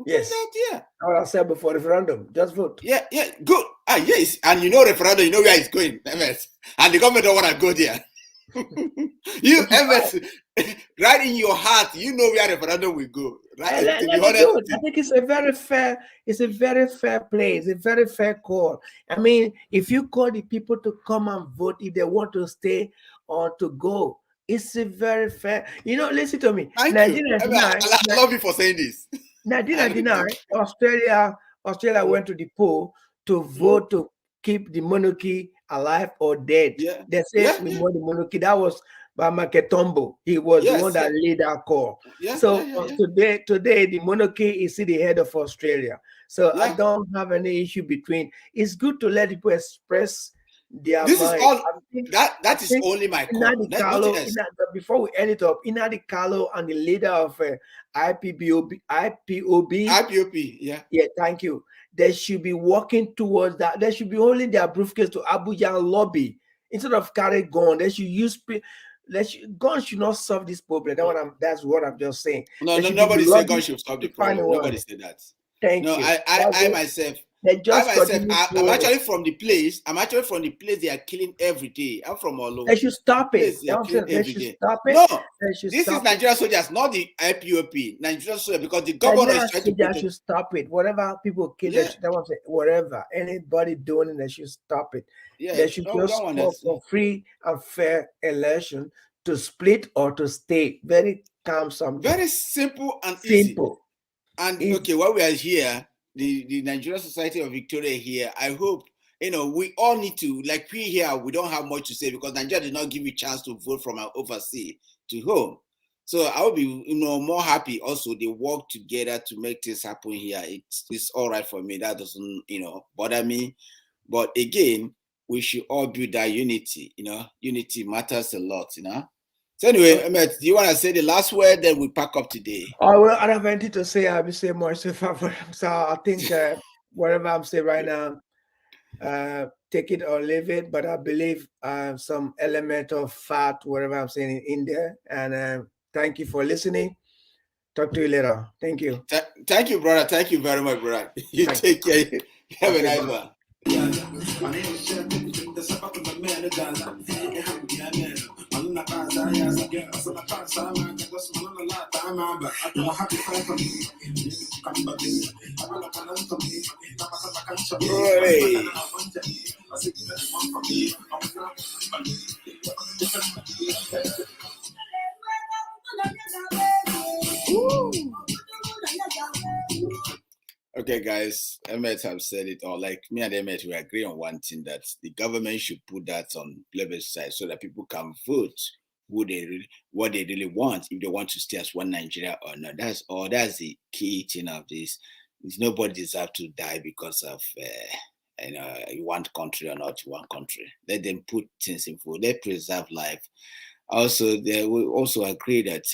[SPEAKER 4] Yes.
[SPEAKER 1] Yeah.
[SPEAKER 4] I said before referendum, just vote.
[SPEAKER 1] Yeah, good. Yes, and referendum, you know where it's going, MS. And the government don't want to go there. You, MS, right in your heart, you know where referendum will go. Right?
[SPEAKER 4] I think it's a very fair play. It's a very fair call. I mean, if you call the people to come and vote if they want to stay or to go, it's a very fair. Listen to me.
[SPEAKER 1] Thank you. I love you for saying this.
[SPEAKER 4] 1999, Australia went to the poll to vote to keep the monarchy alive or dead.
[SPEAKER 1] Yeah.
[SPEAKER 4] They said we want the monarchy. That was by Maketombo. He was the one that led that call. Today, the monarchy is in the head of Australia. So I don't have any issue between. It's good to let people express their
[SPEAKER 1] this
[SPEAKER 4] mind.
[SPEAKER 1] Is all that is only my call.
[SPEAKER 4] Before we end it up, Nnamdi Kanu and the leader of IPOB, yeah, thank you. They should be working towards that. They should be holding their briefcase to Abuja and lobby instead of carry gun. They should use. Guns should not solve this problem. That's what I'm just saying.
[SPEAKER 1] No, nobody said guns should solve the problem. Nobody said that.
[SPEAKER 4] Thank you.
[SPEAKER 1] I myself. I'm actually from the place. They are killing every day. I'm from all over.
[SPEAKER 4] They should stop it.
[SPEAKER 1] They should stop it. No, this is Nigerian soldiers, not the IPOB. Nigerian soldiers, because the government is trying to.
[SPEAKER 4] They should stop it. Whatever people kill, whatever anybody doing, they should stop it.
[SPEAKER 1] Yeah,
[SPEAKER 4] they should just call for free and fair election to split or to stay. Very calm, something.
[SPEAKER 1] Very simple and easy. And okay, while we are here. The Nigerian Society of Victoria here, I hope, we all need to, like we here, we don't have much to say because Nigeria did not give you a chance to vote from our overseas to home. So I will be, more happy also they work together to make this happen here. It's all right for me. That doesn't, bother me. But again, we should all build that unity, unity matters a lot, So anyway, Emmett, do you want to say the last word? Then we pack up today.
[SPEAKER 4] I don't have anything to say. I will say more. So I think whatever I'm saying right now, take it or leave it. But I believe some element of fact, whatever I'm saying in there. And thank you for listening. Talk to you later. Thank you.
[SPEAKER 1] Thank you, brother. Thank you very much, brother. You take care. Have a nice one. Okay, guys, Emmett have said it all. Like me and Emmett, we agree on one thing, that the government should put that on plebiscite so that people can vote what they really want, if they want to stay as one Nigeria or not. That's the key thing of this. Nobody deserves to die because of you want country or not you want country. Let them put things in forward. Let preserve life. Also, they will also agree that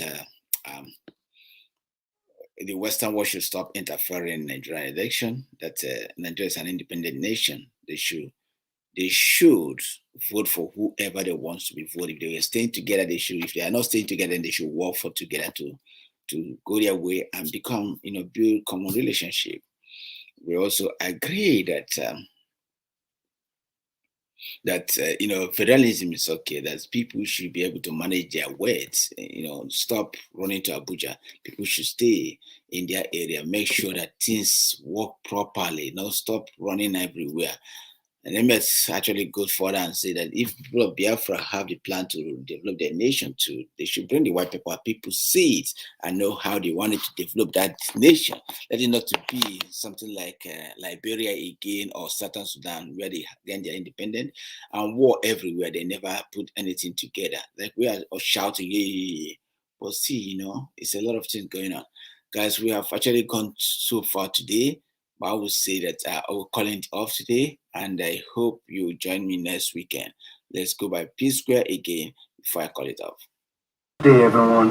[SPEAKER 1] the Western world should stop interfering in Nigerian election. That Nigeria is an independent nation. They should vote for whoever they want to be voted. If they are staying together, they should. If they are not staying together, then they should work for together to go their way and become, build common relationship. We also agree that federalism is okay. That people should be able to manage their words. Stop running to Abuja. People should stay in their area. Make sure that things work properly. Not stop running everywhere. And then let's actually go further and say that if people of Biafra have the plan to develop their nation too, they should bring the white people. People see it and know how they wanted to develop that nation. Let it not to be something like Liberia again or Southern Sudan, where they gain their independence and war everywhere. They never put anything together. Like we are shouting, yeah, yeah, yeah. But see, it's a lot of things going on. Guys, we have actually gone so far today. But I will say that I will call it off today, and I hope you join me next weekend. Let's go by P Square again before I call it off.
[SPEAKER 2] Good day, everyone.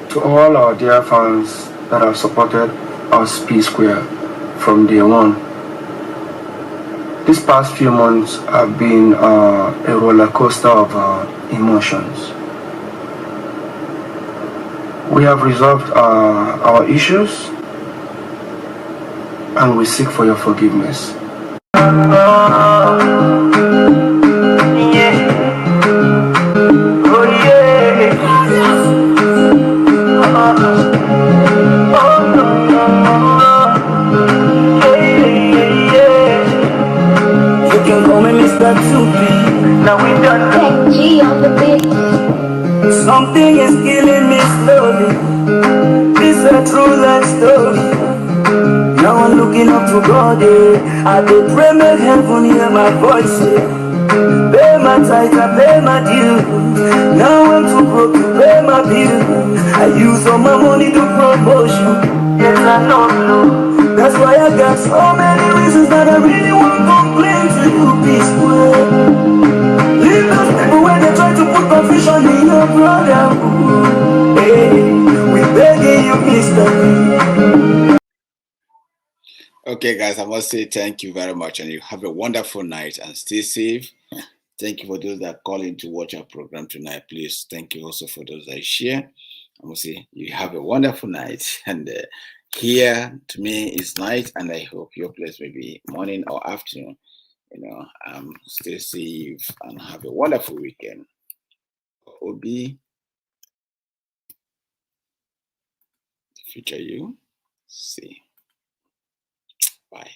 [SPEAKER 2] To all our dear fans that have supported us P Square from day one. These past few months have been a roller coaster of emotions. We have resolved our issues, and we seek for your forgiveness.
[SPEAKER 3] Now we done Kenji on the beat. Something is killing me slowly. This is a true life story. Now I'm looking up to God, I dey pray make heaven hear my voice, Pay my tithe, I pay my due. Now I'm too broke to pay my bill. I use all my money to promotion. Yes, I know. That's why I got so many reasons that I really won't complain to you, peaceful. Leave those people when they try to put confusion in your brotherhood. Hey, we begging you, Mr.
[SPEAKER 1] Okay, guys, I must say thank you very much, and you have a wonderful night and stay safe. Thank you for those that are calling to watch our program tonight. Please, thank you also for those that share. I must say you have a wonderful night, and here to me is night, and I hope your place may be morning or afternoon. Stay safe and have a wonderful weekend. Obi, future you. See. Bye.